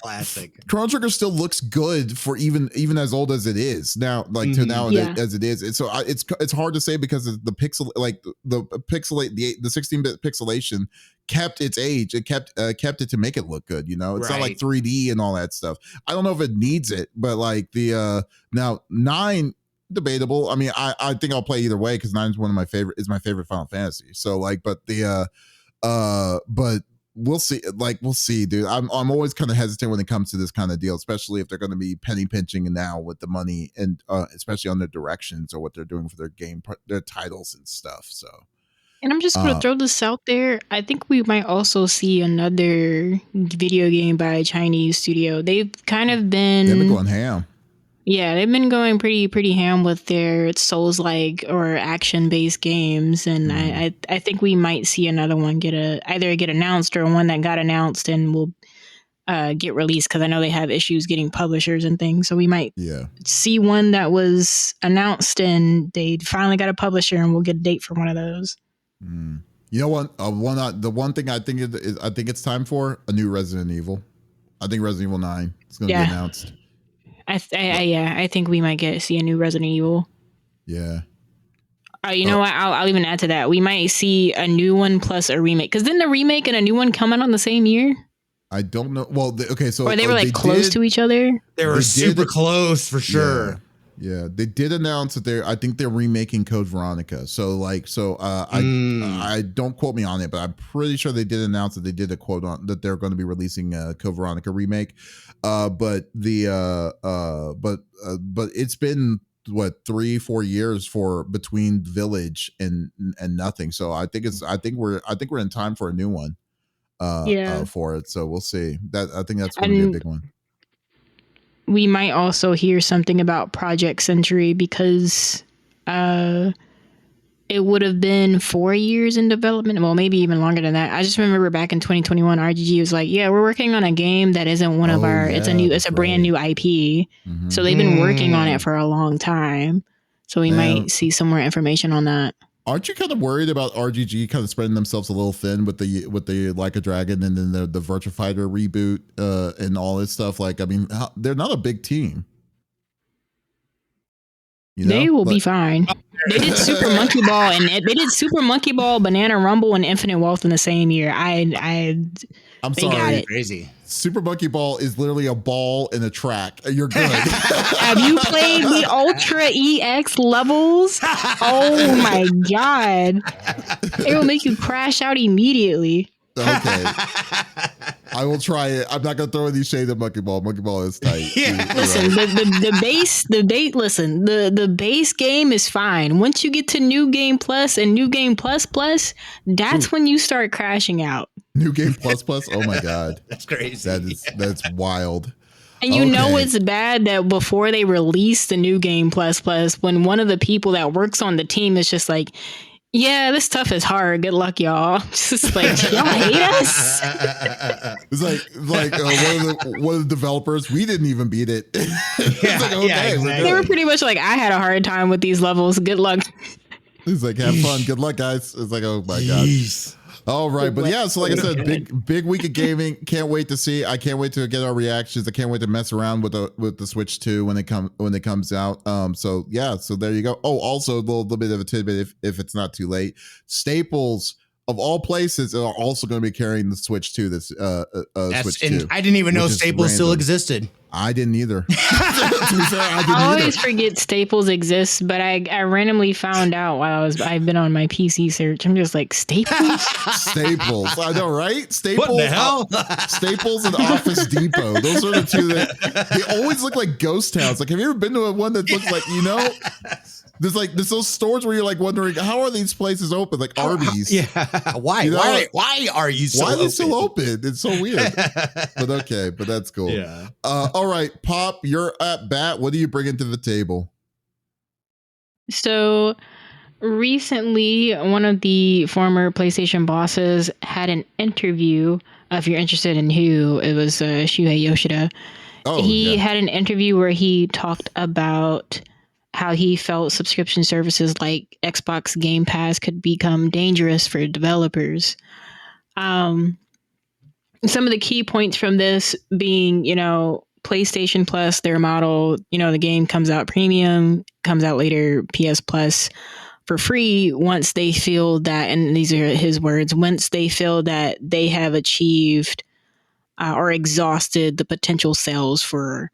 classic. Chrono Trigger still looks good for even as old as it is now, like to now as it is. So it's hard to say because of the the 16-bit pixelation kept its age. It kept it to make it look good. You know, it's not like 3D and all that stuff. I don't know if it needs it, but like the now 9. Debatable. I mean, I think I'll play either way because 9 is my favorite Final Fantasy. So like, but we'll see. Like, we'll see, dude. I'm always kind of hesitant when it comes to this kind of deal, especially if they're going to be penny pinching now with the money and especially on their directions or what they're doing for their titles and stuff. So, and I'm just going to throw this out there. I think we might also see another video game by a Chinese studio. They've been going ham. Yeah, they've been going pretty ham with their Souls-like or action-based games, and I think we might see another one either get announced or one that got announced and will get released, because I know they have issues getting publishers and things. So we might see one that was announced and they finally got a publisher, and we'll get a date for one of those. You know what? The one thing I think it's time for a new Resident Evil. I think Resident Evil 9 is going to be announced. I think we might see a new Resident Evil. Yeah. You know what? I'll even add to that. We might see a new one plus a remake. Because didn't the remake and a new one come out on the same year? I don't know. Well, so or they were like close to each other. They were super close for sure. Yeah, they did announce that I think they're remaking Code Veronica. I don't quote me on it, but I'm pretty sure they did announce that they did a quote on that they're going to be releasing a Code Veronica remake. But it's been 3-4 years between Village and nothing. So I think we're in time for a new one. For it. So we'll see. I think that's going to be a big one. We might also hear something about Project Century because it would have been 4 years in development. Well, maybe even longer than that. I just remember back in 2021, RGG was like, yeah, we're working on a game that isn't one of our, it's a brand new IP. Mm-hmm. So they've been working on it for a long time. So we might see some more information on that. Aren't you kind of worried about RGG kind of spreading themselves a little thin with the Like a Dragon and then the Virtua Fighter reboot and all this stuff? Like, I mean, they're not a big team. They will be fine. They did Super Monkey Ball Banana Rumble, and Infinite Wealth in the same year. I'm sorry, got it. Crazy. Super Monkey Ball is literally a ball in a track. You're good. Have you played the Ultra EX levels? Oh my god! It will make you crash out immediately. Okay. I will try it. I'm not gonna throw any shade at Monkey Ball. Monkey Ball is tight. Yeah. Listen, the base game is fine. Once you get to New Game Plus and New Game Plus, that's when you start crashing out. New Game Plus? Oh my god. That's crazy. That's wild. And you know it's bad that before they release the New Game Plus, when one of the people that works on the team is just like, yeah, this stuff is hard. Good luck, y'all. Just like, y'all hate us. It's like one of the developers. We didn't even beat it. Exactly. They were pretty much like, I had a hard time with these levels. Good luck. He's like, have fun. Good luck, guys. It's like, oh my god. All right, but yeah, so like I said, big week of gaming. Can't wait to see. I can't wait to get our reactions. I can't wait to mess around with the Switch 2 when it comes out. So there you go. Oh, also a little bit of a tidbit if it's not too late. Staples of all places are also going to be carrying the Switch 2. This Switch 2. I didn't even know Staples still existed. I didn't either. To be fair, I always forget Staples exists, but I randomly found out while I've been on my PC search. I'm just like, Staples? Staples. I know, right? Staples. What the hell? Staples and Office Depot. Those are the two that they always look like ghost towns. Like, have you ever been to one that looks like, there's those stores where you're like wondering, how are these places open? Like Arby's. Yeah. Why? Why are you so open? Why are they still open? It's so weird. But that's cool. Yeah. All right, Pop, you're at bat. What are you bringing to the table? So recently, one of the former PlayStation bosses had an interview. If you're interested in who, it was Shuhei Yoshida. He had an interview where he talked about how he felt subscription services like Xbox Game Pass could become dangerous for developers. Some of the key points from this being, PlayStation Plus, their model, the game comes out premium, comes out later PS Plus for free once they feel that, and these are his words, once they feel that they have achieved or exhausted the potential sales for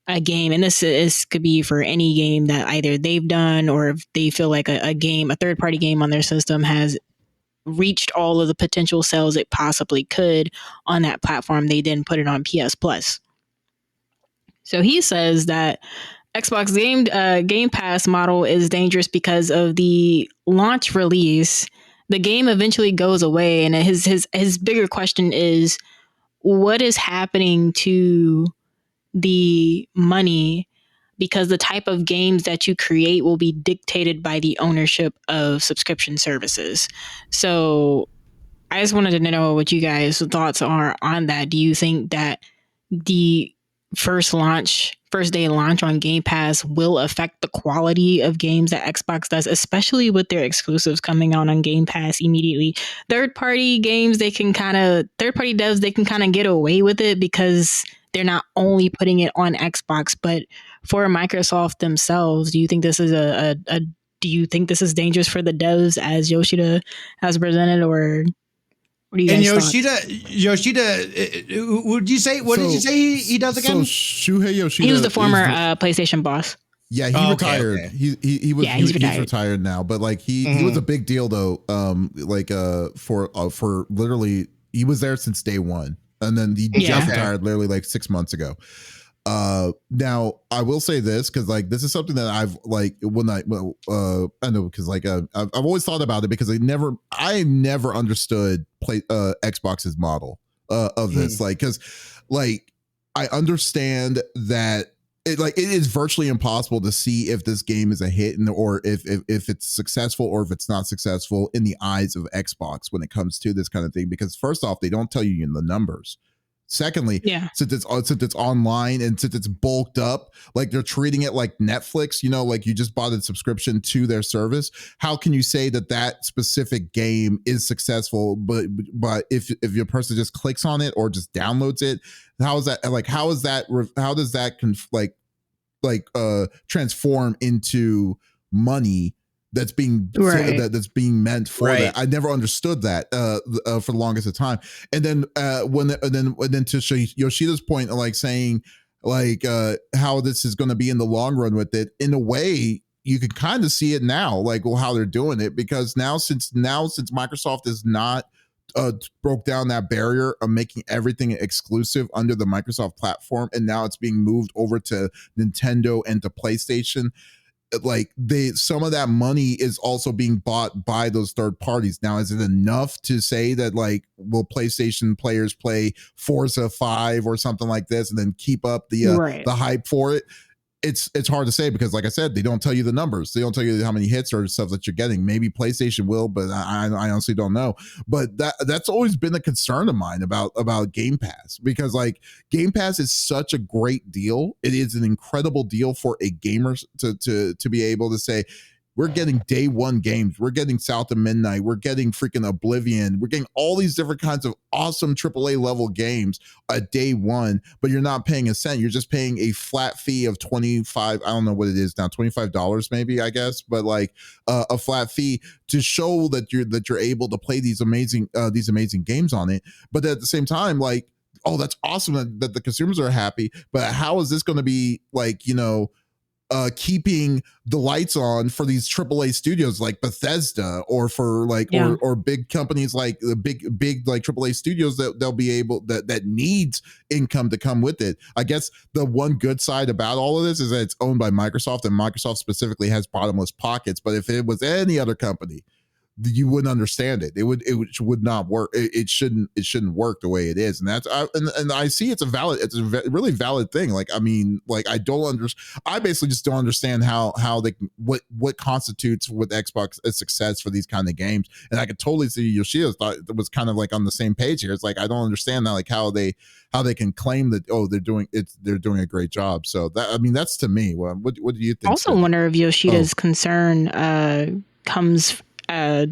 a game. And this could be for any game that either they've done or if they feel like a third-party game on their system has reached all of the potential sales it possibly could on that platform, they then put it on PS Plus. So he says that Xbox Game Pass model is dangerous because of the launch release. The game eventually goes away, and his bigger question is, what is happening to the money? Because the type of games that you create will be dictated by the ownership of subscription services. So I just wanted to know what you guys' thoughts are on that. Do you think that the first launch first day launch on Game Pass will affect the quality of games that Xbox does, especially with their exclusives coming out on Game Pass immediately. Third party devs, they can kind of get away with it because they're not only putting it on Xbox, but for Microsoft themselves, do you think this is do you think this is dangerous for the devs as Yoshida has presented, or what do you guys thought? Yoshida, would you say? What did you say he does again? So Shuhei Yoshida, He was the former PlayStation boss. Yeah, he retired. Okay. He's retired now, but like he was a big deal though. For literally, he was there since day one, and then he just retired literally like 6 months ago. Now I will say this because like this is something that I've like I know because like I've always thought about it because I never understood Xbox's model of this like because like I understand that it is virtually impossible to see if this game is a hit or if it's successful or if it's not successful in the eyes of Xbox when it comes to this kind of thing because first off they don't tell you in the numbers. Secondly, since it's online and since it's bulked up, like they're treating it like Netflix, you know, like you just bought a subscription to their service. How can you say that specific game is successful, but if your person just clicks on it or just downloads it, how does that transform into money that's being that's being meant for that? I never understood that for the longest of time. And then to Yoshida's point, like saying like how this is going to be in the long run with it, in a way you can kind of see it now, like how they're doing it, because since Microsoft is not broke down that barrier of making everything exclusive under the Microsoft platform, and now it's being moved over to Nintendo and to PlayStation. Like some of that money is also being bought by those third parties. Now, is it enough to say that like will PlayStation players play Forza 5 or something like this and then keep up the hype for it? It's hard to say because, like I said, they don't tell you the numbers. They don't tell you how many hits or stuff that you're getting. Maybe PlayStation will, but I honestly don't know. But that's always been a concern of mine about Game Pass, because like Game Pass is such a great deal. It is an incredible deal for a gamer to be able to say, we're getting day one games. We're getting South of Midnight. We're getting freaking Oblivion. We're getting all these different kinds of awesome AAA level games at day one, but you're not paying a cent. You're just paying a flat fee of $25. I don't know what it is now, $25 maybe, I guess, but like a flat fee to show that you're able to play these amazing games on it. But at the same time, like, oh, that's awesome that the consumers are happy. But how is this going to be like, you know, keeping the lights on for these AAA studios like Bethesda, or for like or big companies like the big like AAA studios that they'll be able that needs income to come with it. I guess the one good side about all of this is that it's owned by Microsoft, and Microsoft specifically has bottomless pockets. But if it was any other company, you wouldn't understand it. It would not work. It shouldn't work the way it is. And that's and I see it's a really valid thing. Like, I mean, like I basically just don't understand how they what constitutes with Xbox a success for these kind of games. And I could totally see Yoshida thought it was kind of like on the same page here. It's like I don't understand that, like how they can claim that they're doing a great job. So that, I mean, that's to me. What do you think? I also wonder if Yoshida's concern comes out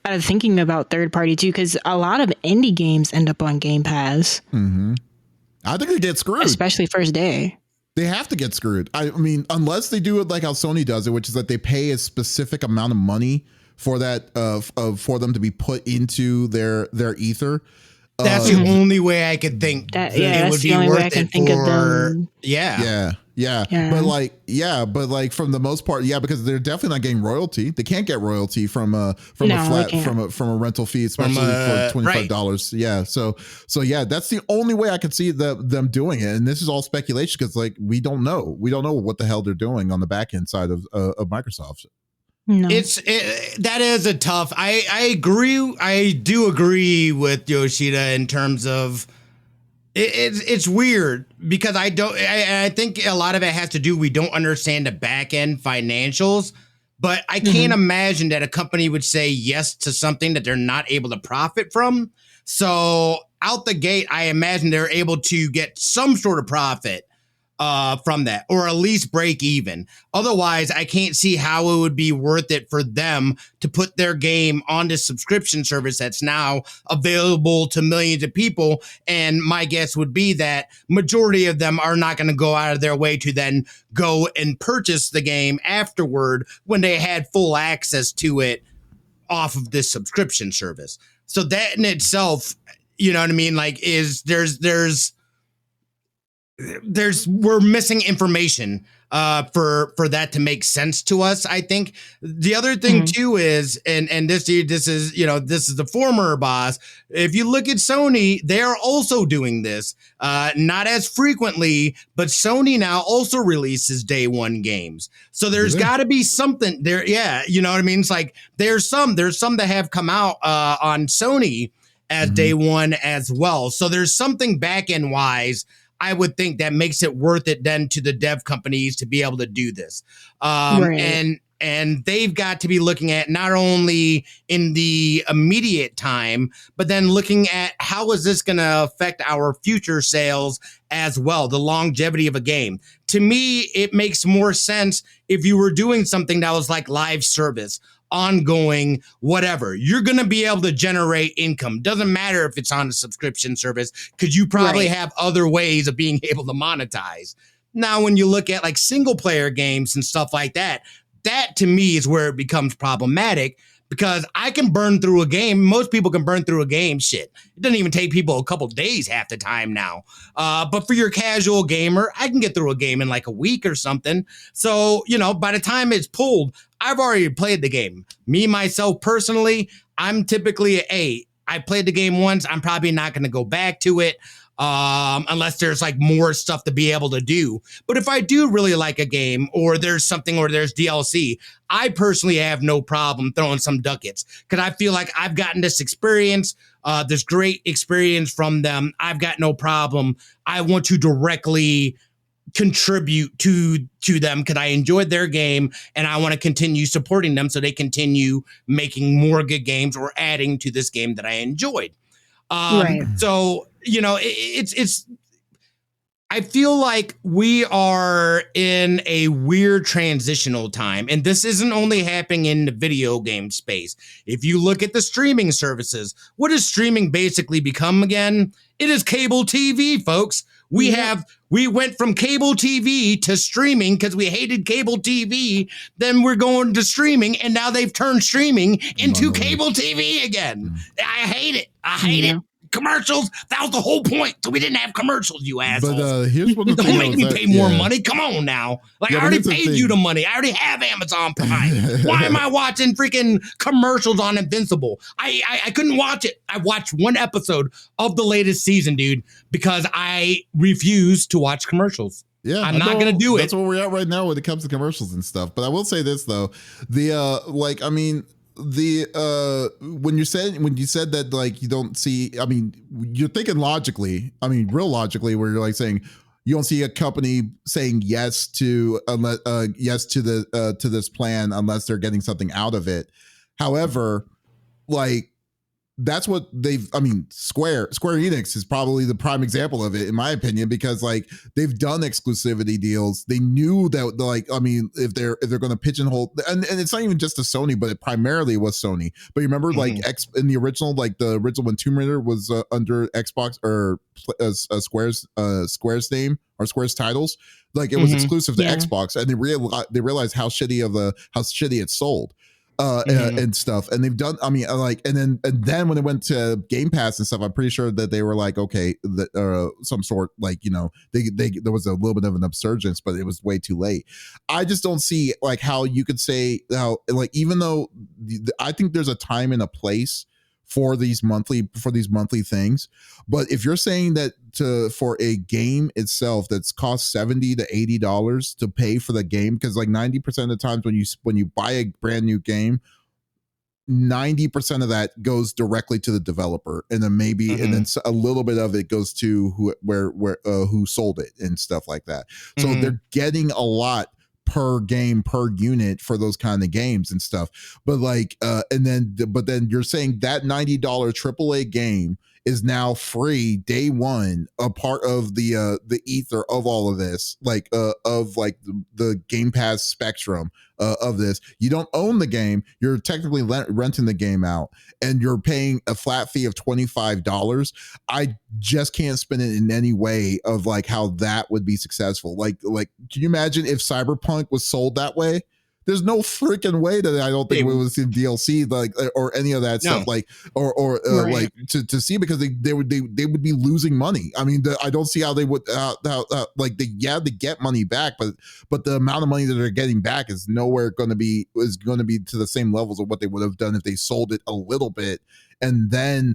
of thinking about third party too, because a lot of indie games end up on Game Pass. Mm-hmm. I think they get screwed, especially first day. They have to get screwed. I mean, unless they do it like how Sony does it, which is that they pay a specific amount of money for that for them to be put into their ether. That's the only way I could think that it would be worth it for. Yeah. But like from the most part, because they're definitely not getting royalty. They can't get royalty from a rental fee, especially for $25. Right. Yeah. So that's the only way I could see them doing it. And this is all speculation because like we don't know what the hell they're doing on the back end side of Microsoft. No. That is a tough. I agree. I do agree with Yoshida in terms of it's weird because I think a lot of it has to do, we don't understand the back end financials, but I can't imagine that a company would say yes to something that they're not able to profit from. So out the gate, I imagine they're able to get some sort of profit. from that, or at least break even. Otherwise, I can't see how it would be worth it for them to put their game on this subscription service that's now available to millions of people. And my guess would be that majority of them are not going to go out of their way to then go and purchase the game afterward when they had full access to it off of this subscription service. So that in itself, you know what I mean? Like, we're missing information for that to make sense to us. I think the other thing too is, and this is the former boss. If you look at Sony, they are also doing this, not as frequently, but Sony now also releases day one games. So there's got to be something there. Yeah, you know what I mean. It's like there's some that have come out on Sony as day one as well. So there's something back end wise, I would think, that makes it worth it then to the dev companies to be able to do this. Right. And they've got to be looking at not only in the immediate time, but then looking at how is this going to affect our future sales as well, the longevity of a game. To me, it makes more sense if you were doing something that was like live service, ongoing, whatever. You're going to be able to generate income. Doesn't matter if it's on a subscription service, because you probably have other ways of being able to monetize. Now, when you look at like single player games and stuff like that, that to me is where it becomes problematic, because I can burn through a game. Most people can burn through a game. Shit, it doesn't even take people a couple days half the time now. But for your casual gamer, I can get through a game in like a week or something. So, you know, by the time it's pulled, I've already played the game. Me, myself, personally, I'm typically I played the game once. I'm probably not going to go back to it unless there's like more stuff to be able to do. But if I do really like a game, or there's something, or there's DLC, I personally have no problem throwing some ducats, because I feel like I've gotten this experience, this great experience from them. I've got no problem. I want to directly contribute to them because I enjoyed their game, and I want to continue supporting them so they continue making more good games or adding to this game that I enjoyed. So, you know, it's I feel like we are in a weird transitional time, and this isn't only happening in the video game space. If you look at the streaming services, what does streaming basically become again? It is cable TV, folks. We went from cable TV to streaming because we hated cable TV. Then we're going to streaming, and now they've turned streaming into cable TV again. I hate it. I hate it. Commercials. That was the whole point. So we didn't have commercials, you assholes. But here's what don't make me pay more money. Come on now. Like, I already paid you the money. I already have Amazon Prime. Why am I watching freaking commercials on Invincible? I couldn't watch it. I watched one episode of the latest season, dude, because I refuse to watch commercials. Yeah, I'm not going to do it. That's where we're at right now when it comes to commercials and stuff. But I will say this though, when you said that, like, you don't see, I mean, you're thinking logically, I mean, real logically, where you're like saying you don't see a company saying yes to this plan unless they're getting something out of it. However, like, that's what Square Enix is probably the prime example of it, in my opinion, because like they've done exclusivity deals. They knew that, like, I mean, if they're going to pigeonhole, and it's not even just to Sony, but it primarily was Sony. But you remember, like, in the original when Tomb Raider was under Xbox or Square's name or Square's titles, like it was exclusive to Xbox, and they realized how shitty it sold. And stuff, and they've done, I mean, like, and then when it went to Game Pass and stuff, I'm pretty sure that they were like, okay, that some sort, like, you know, they there was a little bit of an upsurgence, but it was way too late. I just don't see like how you could say how, like, even though I think there's a time and a place for these monthly things, but if you're saying that for a game itself that's cost $70 to $80 to pay for the game, because like 90% of the times when you buy a brand new game, 90% of that goes directly to the developer, and then and then a little bit of it goes to who sold it and stuff like that. So they're getting a lot per game, per unit for those kind of games and stuff. But like, but then you're saying that $90 AAA game is now free day one, a part of the ether of all of this, like of like the Game Pass spectrum of this. You don't own the game, you're technically renting the game out, and you're paying a flat fee of $25. I just can't spin it in any way of like how that would be successful. Like can you imagine if Cyberpunk was sold that way? There's no freaking way that I don't think we would see DLC like or any of that stuff like or like to see, because they would be losing money. I mean, I don't see how they would like they get money back, but the amount of money that they're getting back is nowhere going to be to the same levels of what they would have done if they sold it a little bit and then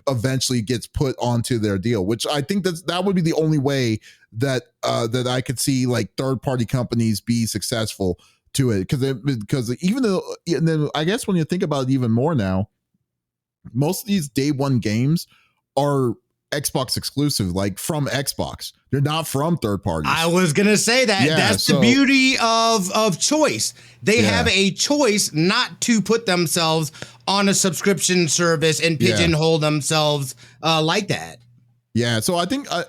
eventually gets put onto their deal, which I think that would be the only way that that I could see like third party companies be successful to it, because even though, and then I guess when you think about it even more now, most of these day one games are Xbox exclusive, like from Xbox. They're not from third parties. I was gonna say that. Yeah, that's the beauty of choice. They have a choice not to put themselves on a subscription service and pigeonhole themselves like that. Yeah, so I think and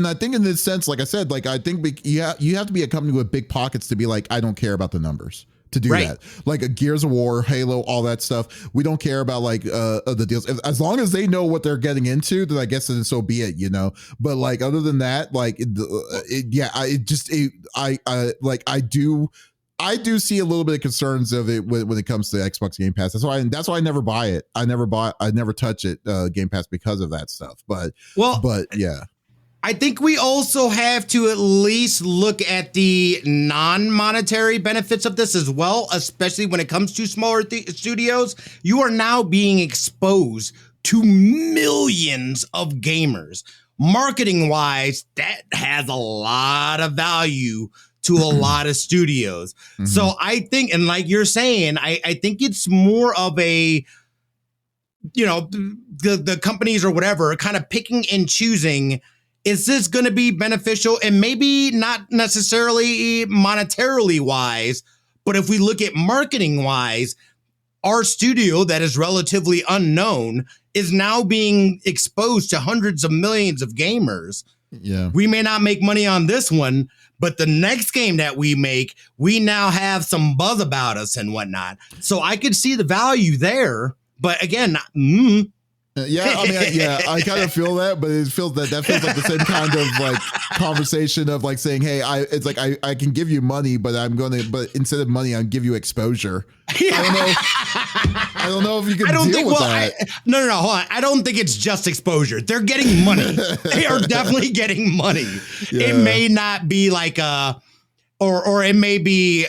I think in this sense, like I said, like I think you have to be a company with big pockets to be like, I don't care about the numbers to do that. Like a Gears of War, Halo, all that stuff. We don't care about like the deals. As long as they know what they're getting into, then I guess then so be it, you know. But like other than that, like I do see a little bit of concerns of it when it comes to Xbox Game Pass. That's why I never buy it. I never touch it, Game Pass, because of that stuff. But yeah. I think we also have to at least look at the non-monetary benefits of this as well, especially when it comes to smaller studios. You are now being exposed to millions of gamers. Marketing-wise, that has a lot of value to a lot of studios. Mm-hmm. So I think, and like you're saying, I think it's more of a, you know, the companies or whatever are kind of picking and choosing, is this going to be beneficial? And maybe not necessarily monetarily wise, but if we look at marketing wise, our studio that is relatively unknown is now being exposed to hundreds of millions of gamers. Yeah. We may not make money on this one, but the next game that we make, we now have some buzz about us and whatnot. So I could see the value there. But again, I kind of feel that, but it feels that feels like the same kind of like conversation of like saying, hey, I can give you money, but instead of money, I'll give you exposure. I don't know if you can deal with that. No, hold on. I don't think it's just exposure. They're getting money. They are definitely getting money. Yeah. It may not be like or it may be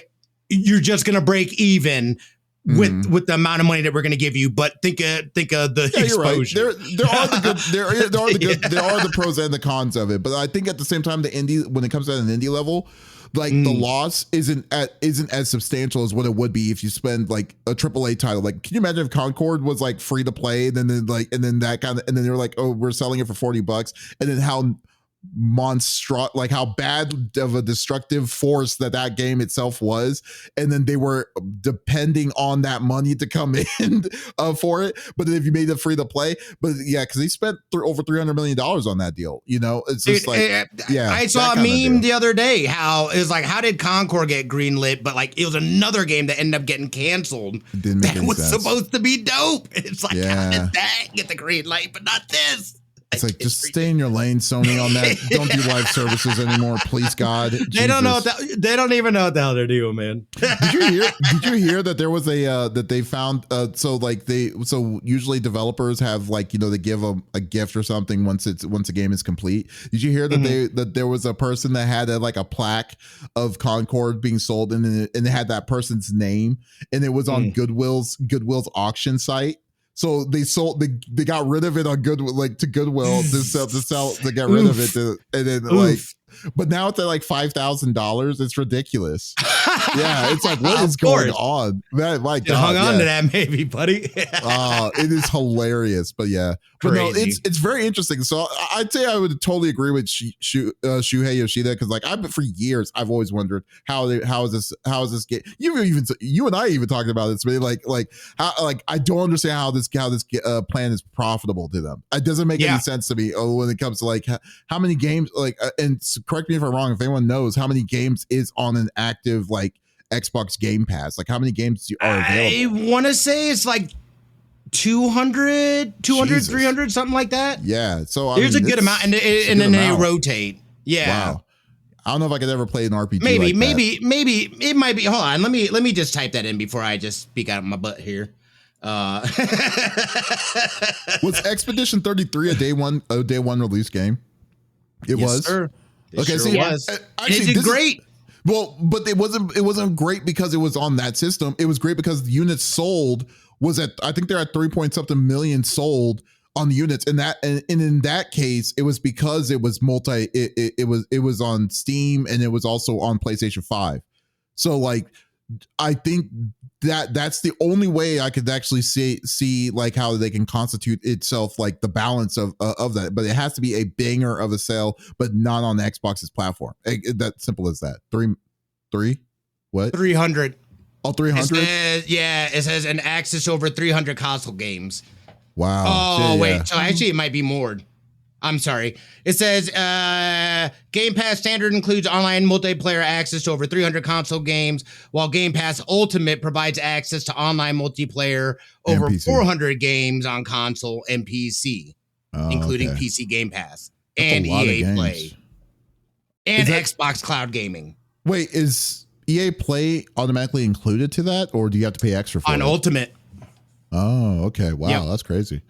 you're just going to break even with the amount of money that we're going to give you, but think of the exposure. Right. There are the pros and the cons of it, but I think at the same time, when it comes to an indie level, like the loss isn't as substantial as what it would be if you spend like a AAA title. Like, can you imagine if Concord was like free to play, and then that kind of, and then they're like, oh, we're selling it for $40, and then how like how bad of a destructive force that game itself was, and then they were depending on that money to come in for it. But then if you made it free to play, but yeah, because they spent over $300 million on that deal, you know. It's just I saw a meme the other day how it was like, how did Concord get greenlit, but like it was another game that ended up getting canceled that was supposed to be dope. It's like, how did that get the green light but not this? It's like, just stay in your lane, Sony, on that. Don't do live services anymore, please, God. They don't know. They don't even know what the hell they're doing, man. Did you hear that there was that they found? So usually developers have like, you know, they give a gift or something once a game is complete. Did you hear that that there was a person that had like a plaque of Concord being sold, and it had that person's name, and it was on Goodwill's auction site. So they got rid of it on Goodwill, like to Goodwill to get rid of it, and then like but now it's at like $5,000. It's ridiculous. Yeah, it's like, what is Of course. going on? Man, my You God, hung on yeah. to that, maybe, buddy. It is hilarious, but yeah, but no, it's very interesting. So I'd say I would totally agree with Shuhei Yoshida, because like for years I've always wondered how is this game. You and I even talked about this, really, like how, like I don't understand how this plan is profitable to them. It doesn't make any sense to me. When it comes to like how many games, like and correct me if I'm wrong, if anyone knows how many games is on an active like Xbox Game Pass, like how many games are available? I want to say it's like 200, 300, something like that. Yeah, so there's a good amount, and then they rotate. Yeah. Wow. I don't know if I could ever play an RPG. Maybe that. it might be. Hold on, let me just type that in before I just speak out of my butt here. Was Expedition 33 a day one release game? It was. Sir. It okay, sure see, was. Actually, it great. But it wasn't great because it was on that system. It was great because the units sold was at, I think they're at 3 million sold on the units, and in that case, it was because it was it was on Steam, and it was also on PlayStation 5. So like, I think that's the only way I could actually see like how they can constitute itself, like the balance of that. But it has to be a banger of a sale, but not on the Xbox's platform. That simple as that. Three? What? 300. Oh, 300? It says an access to over 300 console games. Wow. Oh, yeah, wait. yeah. So actually, it might be more. I'm sorry. It says Game Pass Standard includes online multiplayer access to over 300 console games, while Game Pass Ultimate provides access to online multiplayer over 400 games on console and PC, including PC Game Pass and EA Play and Xbox Cloud Gaming. Wait, is EA Play automatically included to that, or do you have to pay extra for it? On Ultimate. Oh, okay. Wow, that's crazy.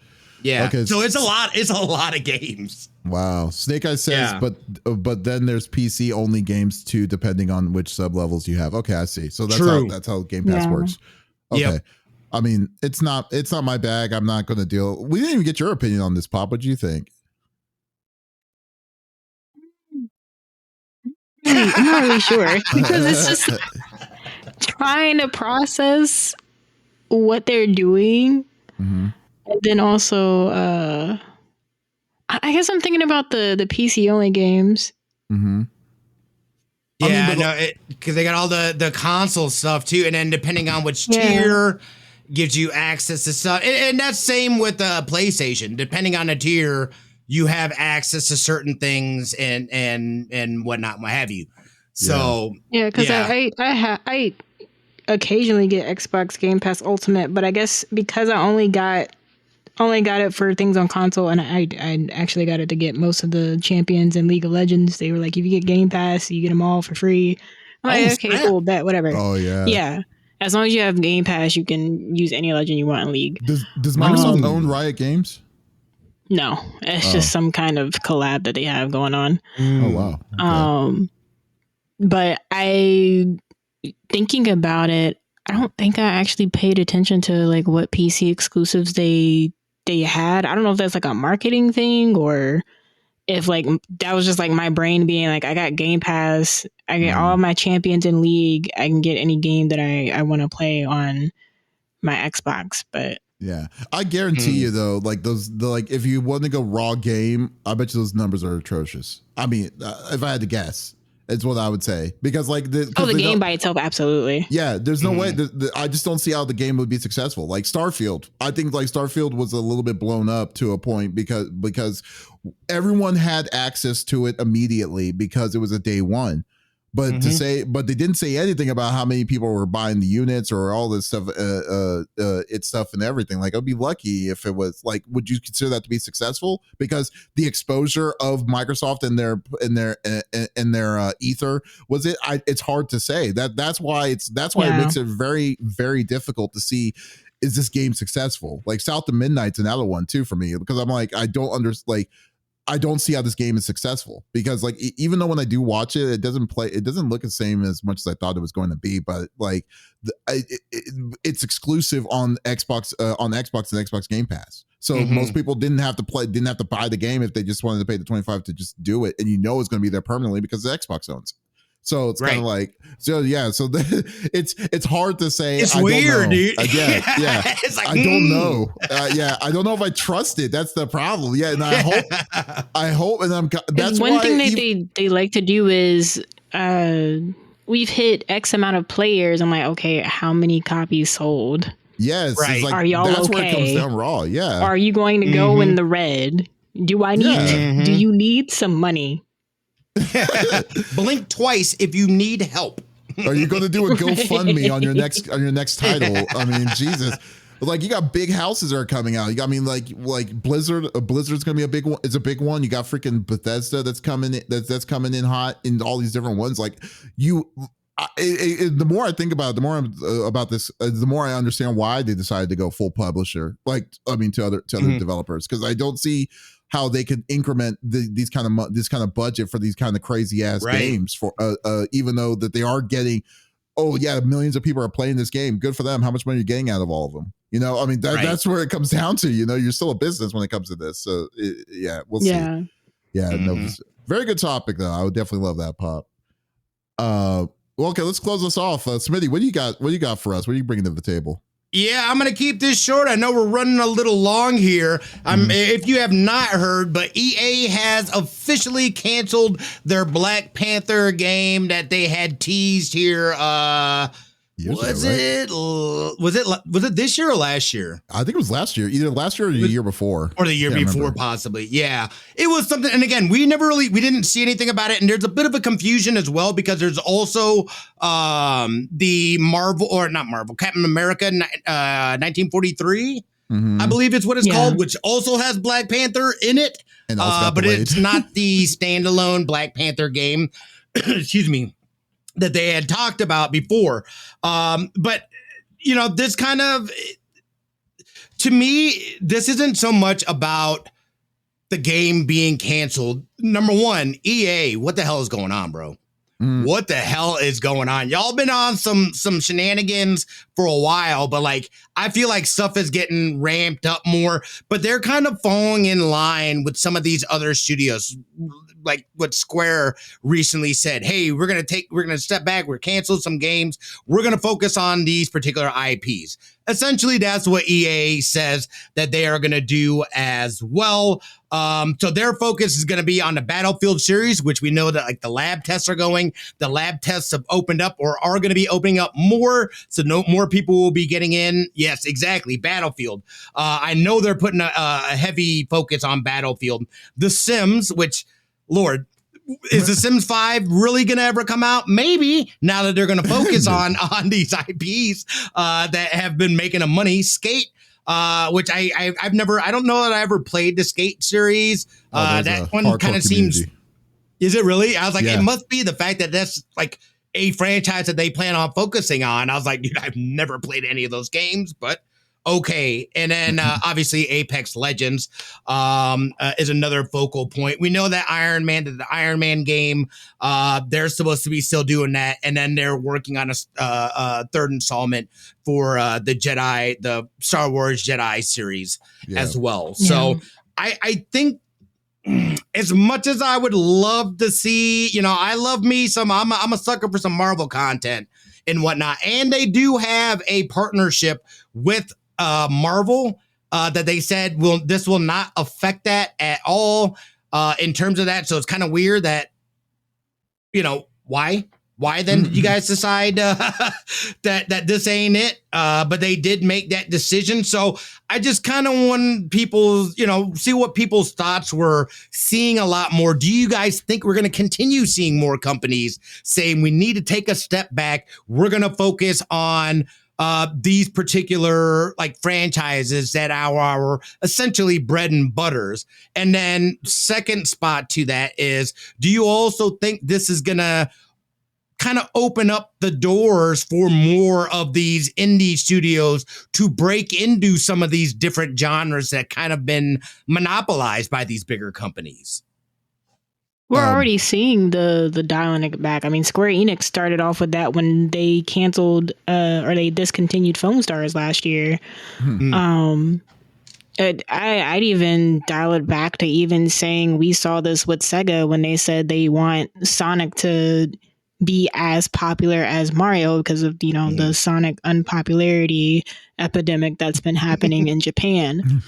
Yeah. Okay. So it's a lot. It's a lot of games. Wow. Snake Eyes says, but then there's PC only games too, depending on which sub levels you have. Okay, I see. So that's how Game Pass works. Okay. Yep. I mean, it's not my bag. I'm not going to deal. We didn't even get your opinion on this, Pop. What do you think? I'm not really sure, because it's just trying to process what they're doing. Mm-hmm. And then also, I guess I'm thinking about the PC only games. Mm-hmm. Yeah, I know, because they got all the console stuff too, and then depending on which tier gives you access to stuff, and that's same with PlayStation. Depending on the tier, you have access to certain things and whatnot, what have you. So because I occasionally get Xbox Game Pass Ultimate, but I guess because I only got it for things on console, and I actually got it to get most of the champions in League of Legends. They were like, if you get Game Pass, you get them all for free. I'm like, okay, cool, bet, whatever. Oh yeah. Yeah. As long as you have Game Pass, you can use any legend you want in League. Does Microsoft own Riot Games? No, it's just some kind of collab that they have going on. Oh wow. Okay. But thinking about it, I don't think I actually paid attention to like what PC exclusives they had. I don't know if that's like a marketing thing, or if like that was just like my brain being like, I got Game Pass, I get all my champions in League, I can get any game that I want to play on my Xbox. But yeah, I guarantee you though, like if you want to go raw game, I bet you those numbers are atrocious. I mean, if I had to guess, it's what I would say, because like the game by itself, absolutely. Yeah, there's no way. I just don't see how the game would be successful. Like Starfield, I think like Starfield was a little bit blown up to a point because everyone had access to it immediately because it was a day one. But but they didn't say anything about how many people were buying the units or all this stuff, its stuff and everything. Like, I'd be lucky if it was like, would you consider that to be successful? Because the exposure of Microsoft and their ether was it. It's hard to say that's why it makes it very, very difficult to see. Is this game successful? Like South of Midnight's another one too for me, because I'm like, I don't see how this game is successful, because like even though when I do watch it, it doesn't look the same as much as I thought it was going to be. But like it's exclusive on Xbox and Xbox Game Pass. So most people didn't have to buy the game if they just wanted to pay the $25 to just do it, and it's going to be there permanently because the Xbox owns it. So it's kind of like, so yeah, so it's hard to say. It's weird, dude. Yeah. It's like, I don't know. I don't know if I trust it. That's the problem. Yeah, and I hope, and that's one thing that they like to do is we've hit X amount of players. I'm like, okay, how many copies sold? Yes, right. Like, are y'all that's okay? Where it comes down raw. Yeah. Are you going to go in the red? Do I need? Do you need some money? Blink twice if you need help. Are you going to do a GoFundMe on your next title? I mean, Jesus. Like, you got big houses that are coming out. You got, I mean, like Blizzard. Blizzard's going to be a big one. It's a big one. You got freaking Bethesda that's coming in. That's coming in hot in all these different ones. Like the more I think about it, the more about this, the more I understand why they decided to go full publisher. Like, I mean, to other developers, because I don't see how they could increment this kind of budget for these kind of crazy ass games for even though that they are getting, millions of people are playing this game. Good for them. How much money are you getting out of all of them? I mean, that's where it comes down to. You're still a business when it comes to this. So we'll see. No, very good topic though. I would definitely love that, Pop. Well, okay, let's close this off. Smitty, what do you got? What do you got for us? What are you bringing to the table? Yeah, I'm going to keep this short. I know we're running a little long here. If you have not heard, but EA has officially canceled their Black Panther game that they had teased here. Was it this year or last year? I think it was last year, either last year or the year before. Or the year before, possibly. Yeah. It was something. And again, we didn't see anything about it. And there's a bit of a confusion as well, because there's also the Captain America 1943. I believe it's what it's called, which also has Black Panther in it. And but it's not the standalone Black Panther game. Excuse me. That they had talked about before. But, this kind of, to me, this isn't so much about the game being canceled. Number one, EA, what the hell is going on, bro? What the hell is going on? Y'all been on some shenanigans for a while, but I feel like stuff is getting ramped up more, but they're kind of falling in line with some of these other studios. Like what Square recently said, hey, we're going to step back. We're canceled some games. We're going to focus on these particular IPs. Essentially, that's what EA says that they are going to do as well. So their focus is going to be on the Battlefield series, which we know that the lab tests are going. The lab tests have opened up or are going to be opening up more. So no more people will be getting in. Yes, exactly. Battlefield. I know they're putting a heavy focus on Battlefield. The Sims, which, Lord, is The Sims 5 really going to ever come out? Maybe, now that they're going to focus on these IPs that have been making them money. Skate, which I don't know that I ever played the Skate series. That one kind of seems, is it really? I was like, it must be the fact that that's a franchise that they plan on focusing on. I was like, dude, I've never played any of those games, but okay. And then obviously Apex Legends is another focal point. We know that the Iron Man game, they're supposed to be still doing that. And then they're working on a third installment for the Star Wars Jedi series as well. So I think as much as I would love to see, I love me some, I'm a sucker for some Marvel content and whatnot. And they do have a partnership with Marvel that they said this will not affect that at all in terms of that. So it's kind of weird that, why then you guys decide that this ain't it? But they did make that decision. So I just kind of want people, see what people's thoughts were, seeing a lot more. Do you guys think we're going to continue seeing more companies saying we need to take a step back? We're going to focus on these particular franchises that are our essentially bread and butters. And then second spot to that is, do you also think this is going to kind of open up the doors for more of these indie studios to break into some of these different genres that kind of been monopolized by these bigger companies? We're already seeing the dialing it back. I mean, Square Enix started off with that when they canceled or they discontinued Foam Stars last year. I'd even dial it back to even saying we saw this with Sega when they said they want Sonic to be as popular as Mario because of the Sonic unpopularity epidemic that's been happening in Japan.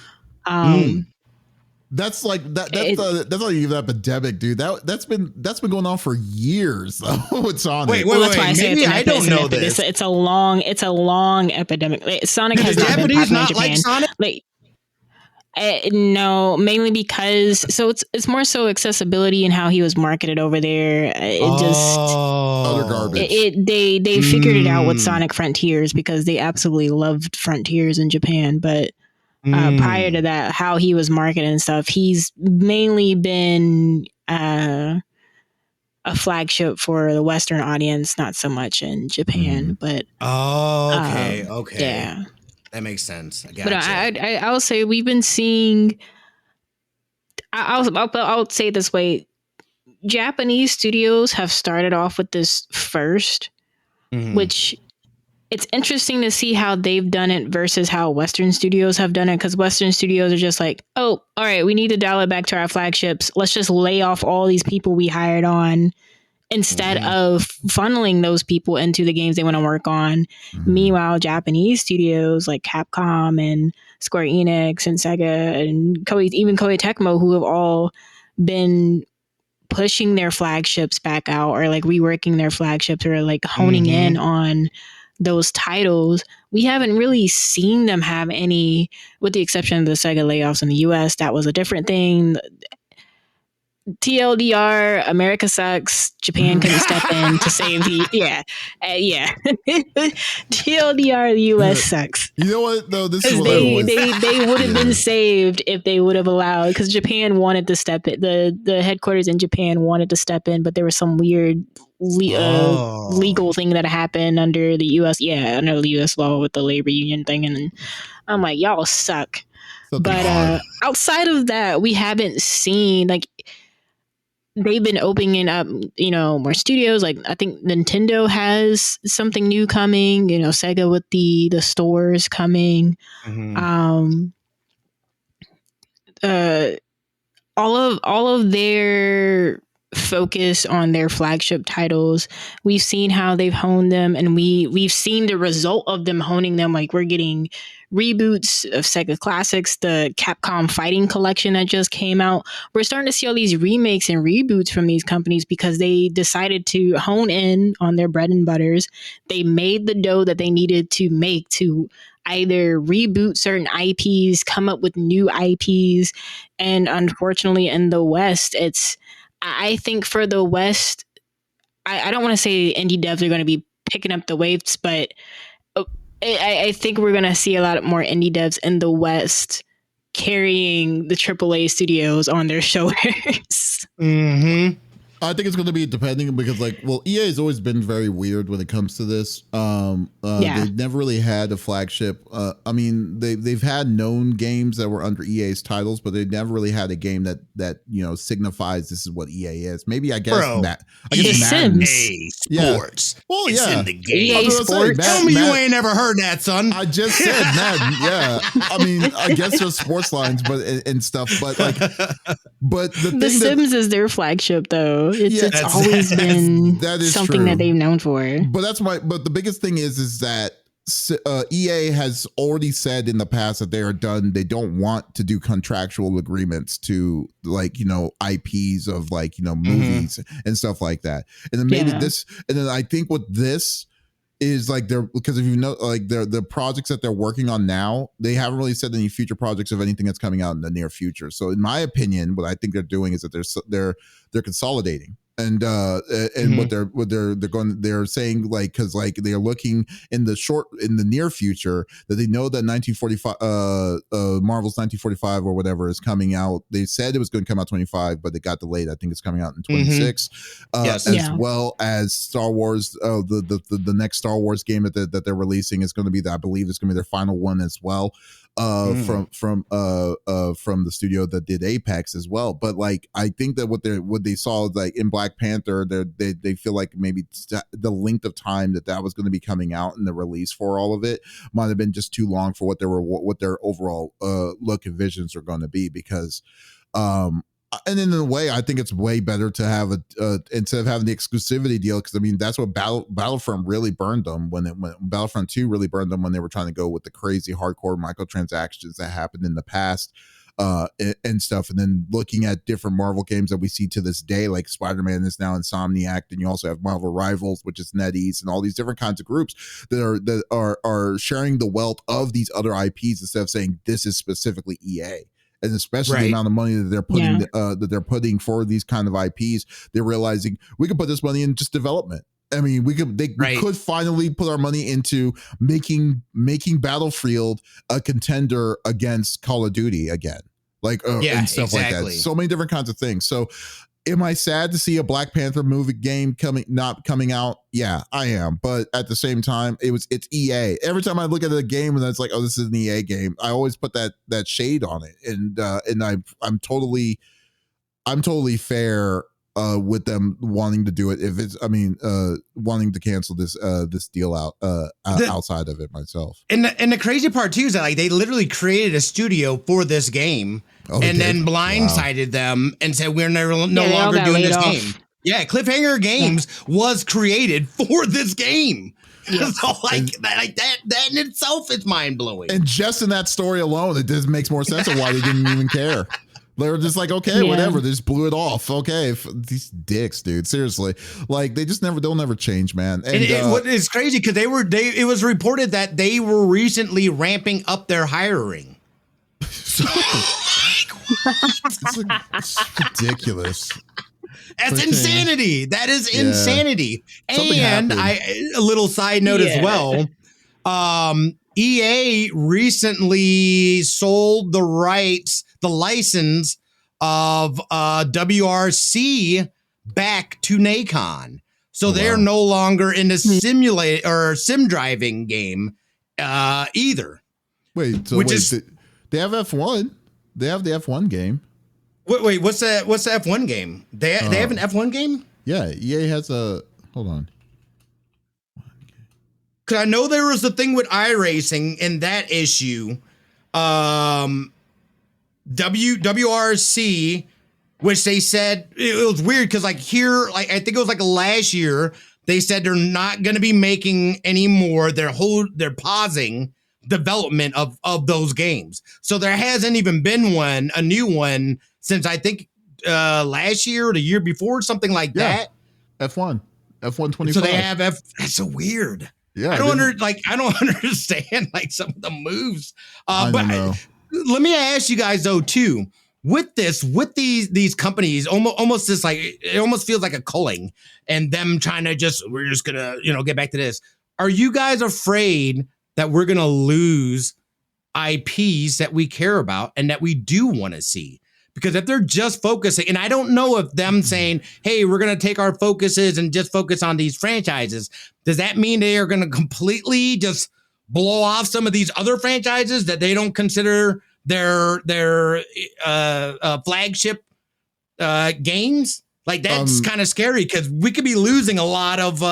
That's like that. That's not even an epidemic, dude. That's been going on for years with Sonic. Wait. That's why I say Maybe I don't know this. It's a long epidemic. Sonic has not been Japanese popular not in Japan. like Sonic? No, mainly because it's more so accessibility and how he was marketed over there. Other garbage. They figured it out with Sonic Frontiers because they absolutely loved Frontiers in Japan, but prior to that, how he was marketed and stuff, he's mainly been a flagship for the Western audience, not so much in Japan. But okay, yeah, that makes sense. I but I'll say we've been seeing. I'll say it this way: Japanese studios have started off with this first, which. It's interesting to see how they've done it versus how Western studios have done it, because Western studios are just like, oh, all right, we need to dial it back to our flagships. Let's just lay off all these people we hired on instead of funneling those people into the games they want to work on. Meanwhile, Japanese studios like Capcom and Square Enix and Sega and even Koei Tecmo, who have all been pushing their flagships back out or like reworking their flagships or like honing in on those titles, we haven't really seen them have any, with the exception of the Sega layoffs in the US. That was a different thing. TLDR, America sucks. Japan couldn't step in to save the TLDR, the US sucks. You know what though? This is what they would have been saved if they would have allowed, because Japan wanted to step in. The headquarters in Japan wanted to step in, but there was some weird legal thing that happened under the US under the US law with the labor union thing, and I'm like, y'all suck. But outside of that, we haven't seen like. They've been opening up, more studios. Like I think Nintendo has something new coming. Sega with the stores coming. All of their focus on their flagship titles, we've seen how they've honed them, and we've seen the result of them honing them. Like we're getting reboots of Sega classics, the Capcom Fighting Collection that just came out. We're starting to see all these remakes and reboots from these companies because they decided to hone in on their bread and butters. They made the dough that they needed to make to either reboot certain IPs, come up with new IPs. And unfortunately in the West, I think for the West, I don't want to say indie devs are going to be picking up the waves, but I think we're going to see a lot more indie devs in the West carrying the AAA studios on their shoulders. I think it's going to be depending because, EA has always been very weird when it comes to this. They've never really had a flagship. I mean, they've had known games that were under EA's titles, but they never really had a game that signifies this is what EA is. Maybe I guess that. I guess EA Sports. Yeah. Well, it's yeah. in the game. EA Sports. Tell me you ain't never heard that, son. I just said Madden. Yeah. I mean, I guess there's sports lines, and stuff, but the Sims is their flagship, though. It's always been something true. that they've known for. But the biggest thing is that EA has already said in the past that they are done. They don't want to do contractual agreements to IPs of movies and stuff like that. And then maybe this, and then I think with this is because if the projects that they're working on now, they haven't really said any future projects of anything that's coming out in the near future. So in my opinion, what I think they're doing is that they're consolidating. And what they're saying, because they're looking in the near future that they know that 1945 Marvel's 1945 or whatever is coming out. They said it was going to come out 25, but it got delayed. I think it's coming out in 26. Well as Star Wars, the next Star Wars game that they're releasing is going to be I believe it's going to be their final one as well. from the studio that did Apex as well. But like, I think that what they saw like in Black Panther, they feel like maybe the length of time that was going to be coming out and the release for all of it might have been just too long for what their overall look and visions are going to be, because and in a way, I think it's way better to have instead of having the exclusivity deal, because I mean that's what Battlefront really burned them when Battlefront 2 really burned them when they were trying to go with the crazy hardcore microtransactions that happened in the past and stuff. And then looking at different Marvel games that we see to this day, like Spider-Man is now Insomniac, and you also have Marvel Rivals, which is NetEase, and all these different kinds of groups that are sharing the wealth of these other IPs instead of saying this is specifically EA. And especially the amount of money that they're putting for these kind of IPs, they're realizing we could put this money in just development. I mean, we could finally put our money into making Battlefield a contender against Call of Duty again, like and stuff like that. So many different kinds of things. So, am I sad to see a Black Panther movie game not coming out? Yeah, I am. But at the same time, it's EA. Every time I look at a game and it's like, oh, this is an EA game, I always put that shade on it, and I'm totally fair with them wanting to do it. If it's, wanting to cancel this deal out outside of it myself. And the crazy part too is that like they literally created a studio for this game. And then blindsided them and said, we're no longer doing this game. Yeah, Cliffhanger Games was created for this game. Yeah. So that in itself is mind-blowing. And just in that story alone, it just makes more sense of why they didn't even care. They were just like, okay, whatever. They just blew it off. Okay, these dicks, dude. Seriously, like they'll never change, man. And what is crazy because it was reported that they were recently ramping up their hiring. It's ridiculous. That's insanity. That is insanity. And a little side note as well. EA recently sold the license of WRC back to Nacon. So they're no longer in the simulate or sim driving game either. They have F1. They have the F1 game. Wait, what's the F1 game? They have an F1 game? Yeah, EA has a. Hold on. Because I know there was a thing with iRacing in that issue. WRC, which they said it was weird because like here, like I think it was like last year, they said they're not going to be making any more. They're pausing development of those games. So there hasn't even been a new one since I think last year or the year before, something like that. F1 25. So they have that's so weird. Yeah. I don't understand like some of the moves. But let me ask you guys though too, with these companies, almost this like it almost feels like a culling and them trying to we're just gonna, get back to this. Are you guys afraid that we're going to lose IPs that we care about and that we do want to see? Because if they're just focusing, and I don't know if them saying, hey, we're going to take our focuses and just focus on these franchises, does that mean they are going to completely just blow off some of these other franchises that they don't consider their flagship games? Like that's kind of scary because we could be losing a lot of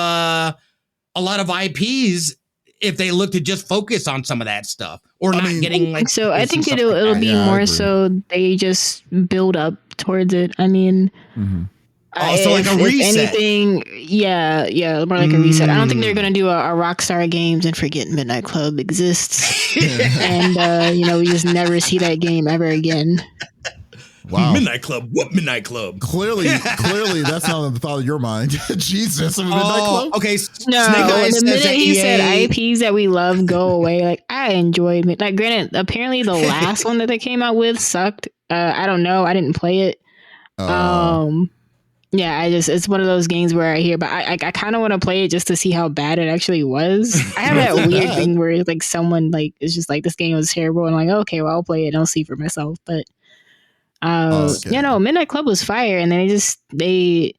IPs if they look to just focus on some of that stuff or getting like. So I think it'll be more so they just build up towards it. I mean, also like a reset. Anything, more like a reset. I don't think they're gonna do a Rockstar Games and forget Midnight Club exists, and we just never see that game ever again. Wow. Midnight Club. What Midnight Club? Clearly, that's not the thought of your mind. Jesus. Midnight Club? Okay. No, the minute he said IPs that we love go away, like I enjoyed it. Like, granted, apparently the last one that they came out with sucked. I don't know. I didn't play it. It's one of those games where I hear, but I kind of want to play it just to see how bad it actually was. I have that weird thing where like someone like is just like this game was terrible, and I'm like, okay, well I'll play it and I'll see for myself, but. Midnight Club was fire, and then they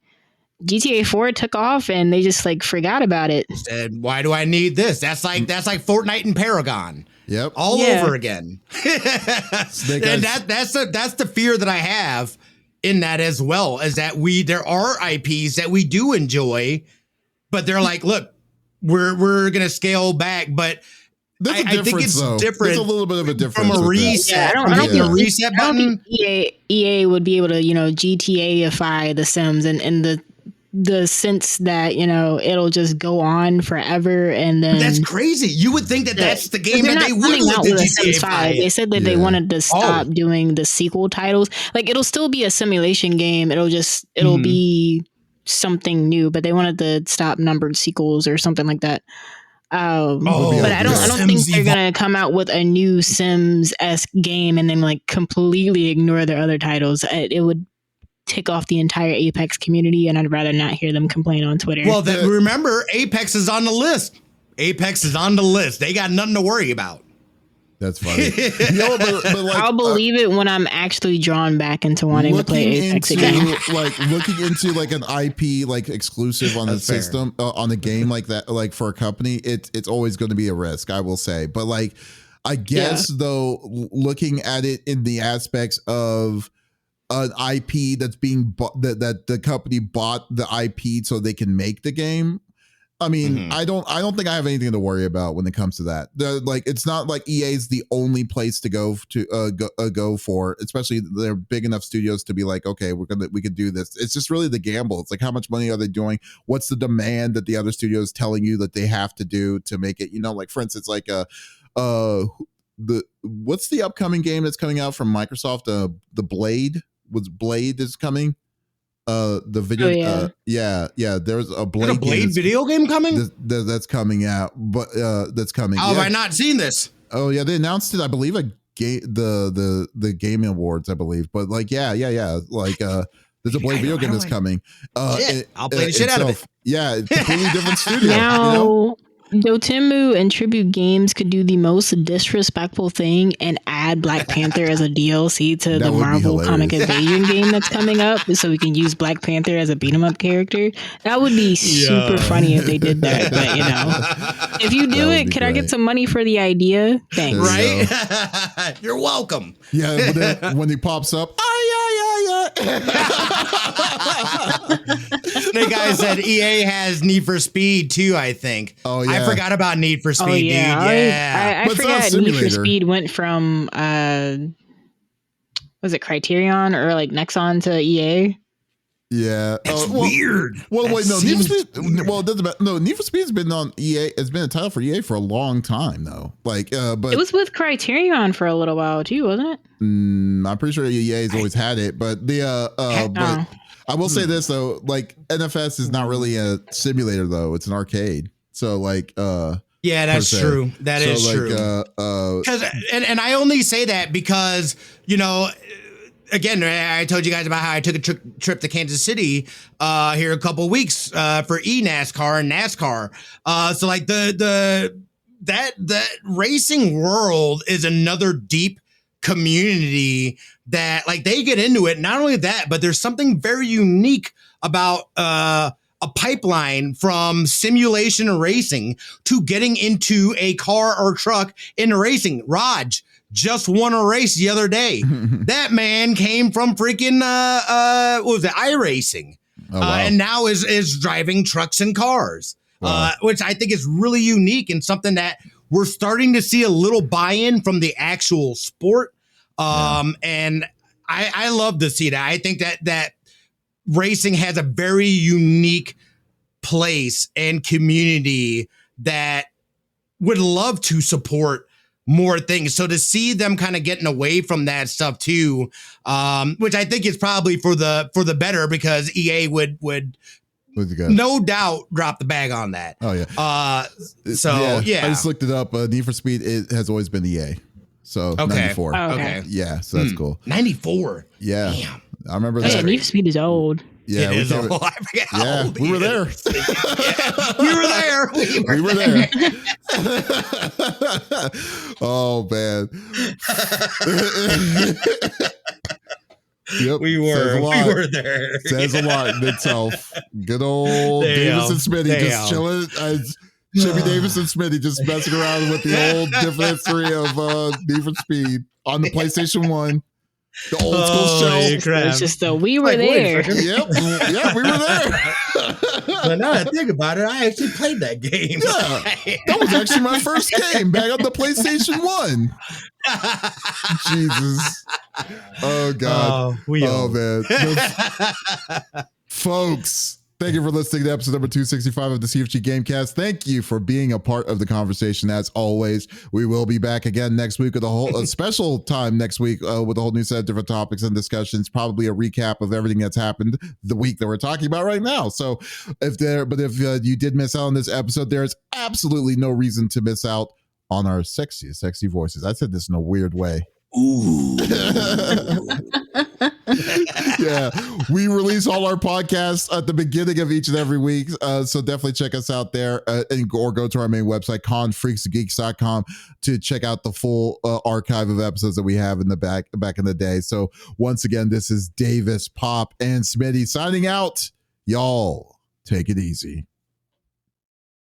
GTA 4 took off, and they just like forgot about it. Said, why do I need this? That's like Fortnite and Paragon. Yep. All over again. And that's the fear that I have in that as well, is that there are IPs that we do enjoy, but they're like, look, we're gonna scale back, but There's a difference, think it's though. different. There's a little bit of a difference from a reset. I don't think the reset button. I don't think EA would be able to, GTA-ify The Sims in the sense that, it'll just go on forever, and then that's crazy. You would think that's the game that they would coming out with a GTA Sims 5. They said that they wanted to stop doing the sequel titles. Like, it'll still be a simulation game. It'll be something new, but they wanted to stop numbered sequels or something like that. But I don't think they're gonna come out with a new Sims-esque game and then like completely ignore their other titles. It would tick off the entire Apex community, and I'd rather not hear them complain on Twitter. Well, remember, Apex is on the list. Apex is on the list. They got nothing to worry about. That's funny. But like, I'll believe it when I'm actually drawn back into wanting to play Apex again. Like looking into like an IP like exclusive on the system on a game like that, like for a company, it's always going to be a risk, I will say. But like, I guess though, looking at it in the aspects of an IP that's being bought, that the company bought the IP so they can make the game. I mean, I don't think I have anything to worry about when it comes to that. Like, it's not like EA is the only place to go for, especially they're big enough studios to be like, okay, we could do this. It's just really the gamble. It's like, how much money are they doing? What's the demand that the other studio is telling you that they have to do to make it? Like for instance, like what's the upcoming game that's coming out from Microsoft? The Blade is coming. The video, there's a Blade video game coming. That's coming out, but that's coming. How have I not seen this? Oh yeah, they announced it, I believe, the Gaming Awards, I believe. But like, like there's a Blade video game that's coming. I'll play the shit out of it. Yeah, it's a completely different studio. Now, Dotemu and Tribute Games could do the most disrespectful thing and add Black Panther as a DLC to the Marvel Comic Invasion game that's coming up, so we can use Black Panther as a beat 'em up character. That would be super funny if they did that. But if you do it, can I get some money for the idea? Thanks. Right? You're welcome. Yeah, but then when he pops up, The guy said EA has Need for Speed too, I think. Oh yeah, I forgot about Need for Speed, dude. Yeah, I forgot Need for Speed went from was it Criterion or like Nexon to EA? Yeah, it's weird. Well, wait, no, Need for Speed. Well, it doesn't matter. No, Need for Speed's been on EA. It's been a title for EA for a long time, though. Like, but it was with Criterion for a little while too, wasn't it? I'm pretty sure EA's always had it, but but I will say this though, like NFS is not really a simulator though; it's an arcade. So like, yeah, that's true. That is true. Because and I only say that because again, I told you guys about how I took a trip to Kansas City here a couple of weeks for eNASCAR and NASCAR. So like that racing world is another deep community that like they get into it. Not only that, but there's something very unique about a pipeline from simulation and racing to getting into a car or truck in racing. Raj just won a race the other day. That man came from freaking what was it, iRacing, and now is driving trucks and cars, which I think is really unique and something that we're starting to see a little buy-in from the actual sport. And I love to see that. I think that racing has a very unique place and community that would love to support more things. So to see them kind of getting away from that stuff too, which I think is probably for the better, because EA would no doubt drop the bag on that. Oh yeah. Yeah. I just looked it up. Need for Speed, it has always been EA. So 94. Oh, okay. Yeah, so that's cool. 94. Yeah. Damn. I remember that. Need for Speed is old. Yeah, it is old. I forget how old we were there. We were there. We were there. Oh man. Yep. We were there. Says a lot in itself. Good old Davis and Smitty just chilling. Jimmy Davis and Smitty just messing around with the old different history of Need for Speed on the PlayStation 1. The old school show. It's just we were there. Yep. Yeah, we were there. But now I think about it, I actually played that game. Yeah. That was actually my first game back on the PlayStation 1. Jesus. Oh, God. Man. Folks. Thank you for listening to episode number 265 of the CFG Game Cast. Thank you for being a part of the conversation. As always, we will be back again next week with a special time next week with a whole new set of different topics and discussions, probably a recap of everything that's happened the week that we're talking about right now. So if you did miss out on this episode, there's absolutely no reason to miss out on our sexy voices. I said this in a weird way. Ooh. Yeah, we release all our podcasts at the beginning of each and every week, so definitely check us out there or go to our main website confreaksgeeks.com to check out the full archive of episodes that we have in the back in the day. So once again, this is Davis, Pop, and Smitty signing out. Y'all take it easy.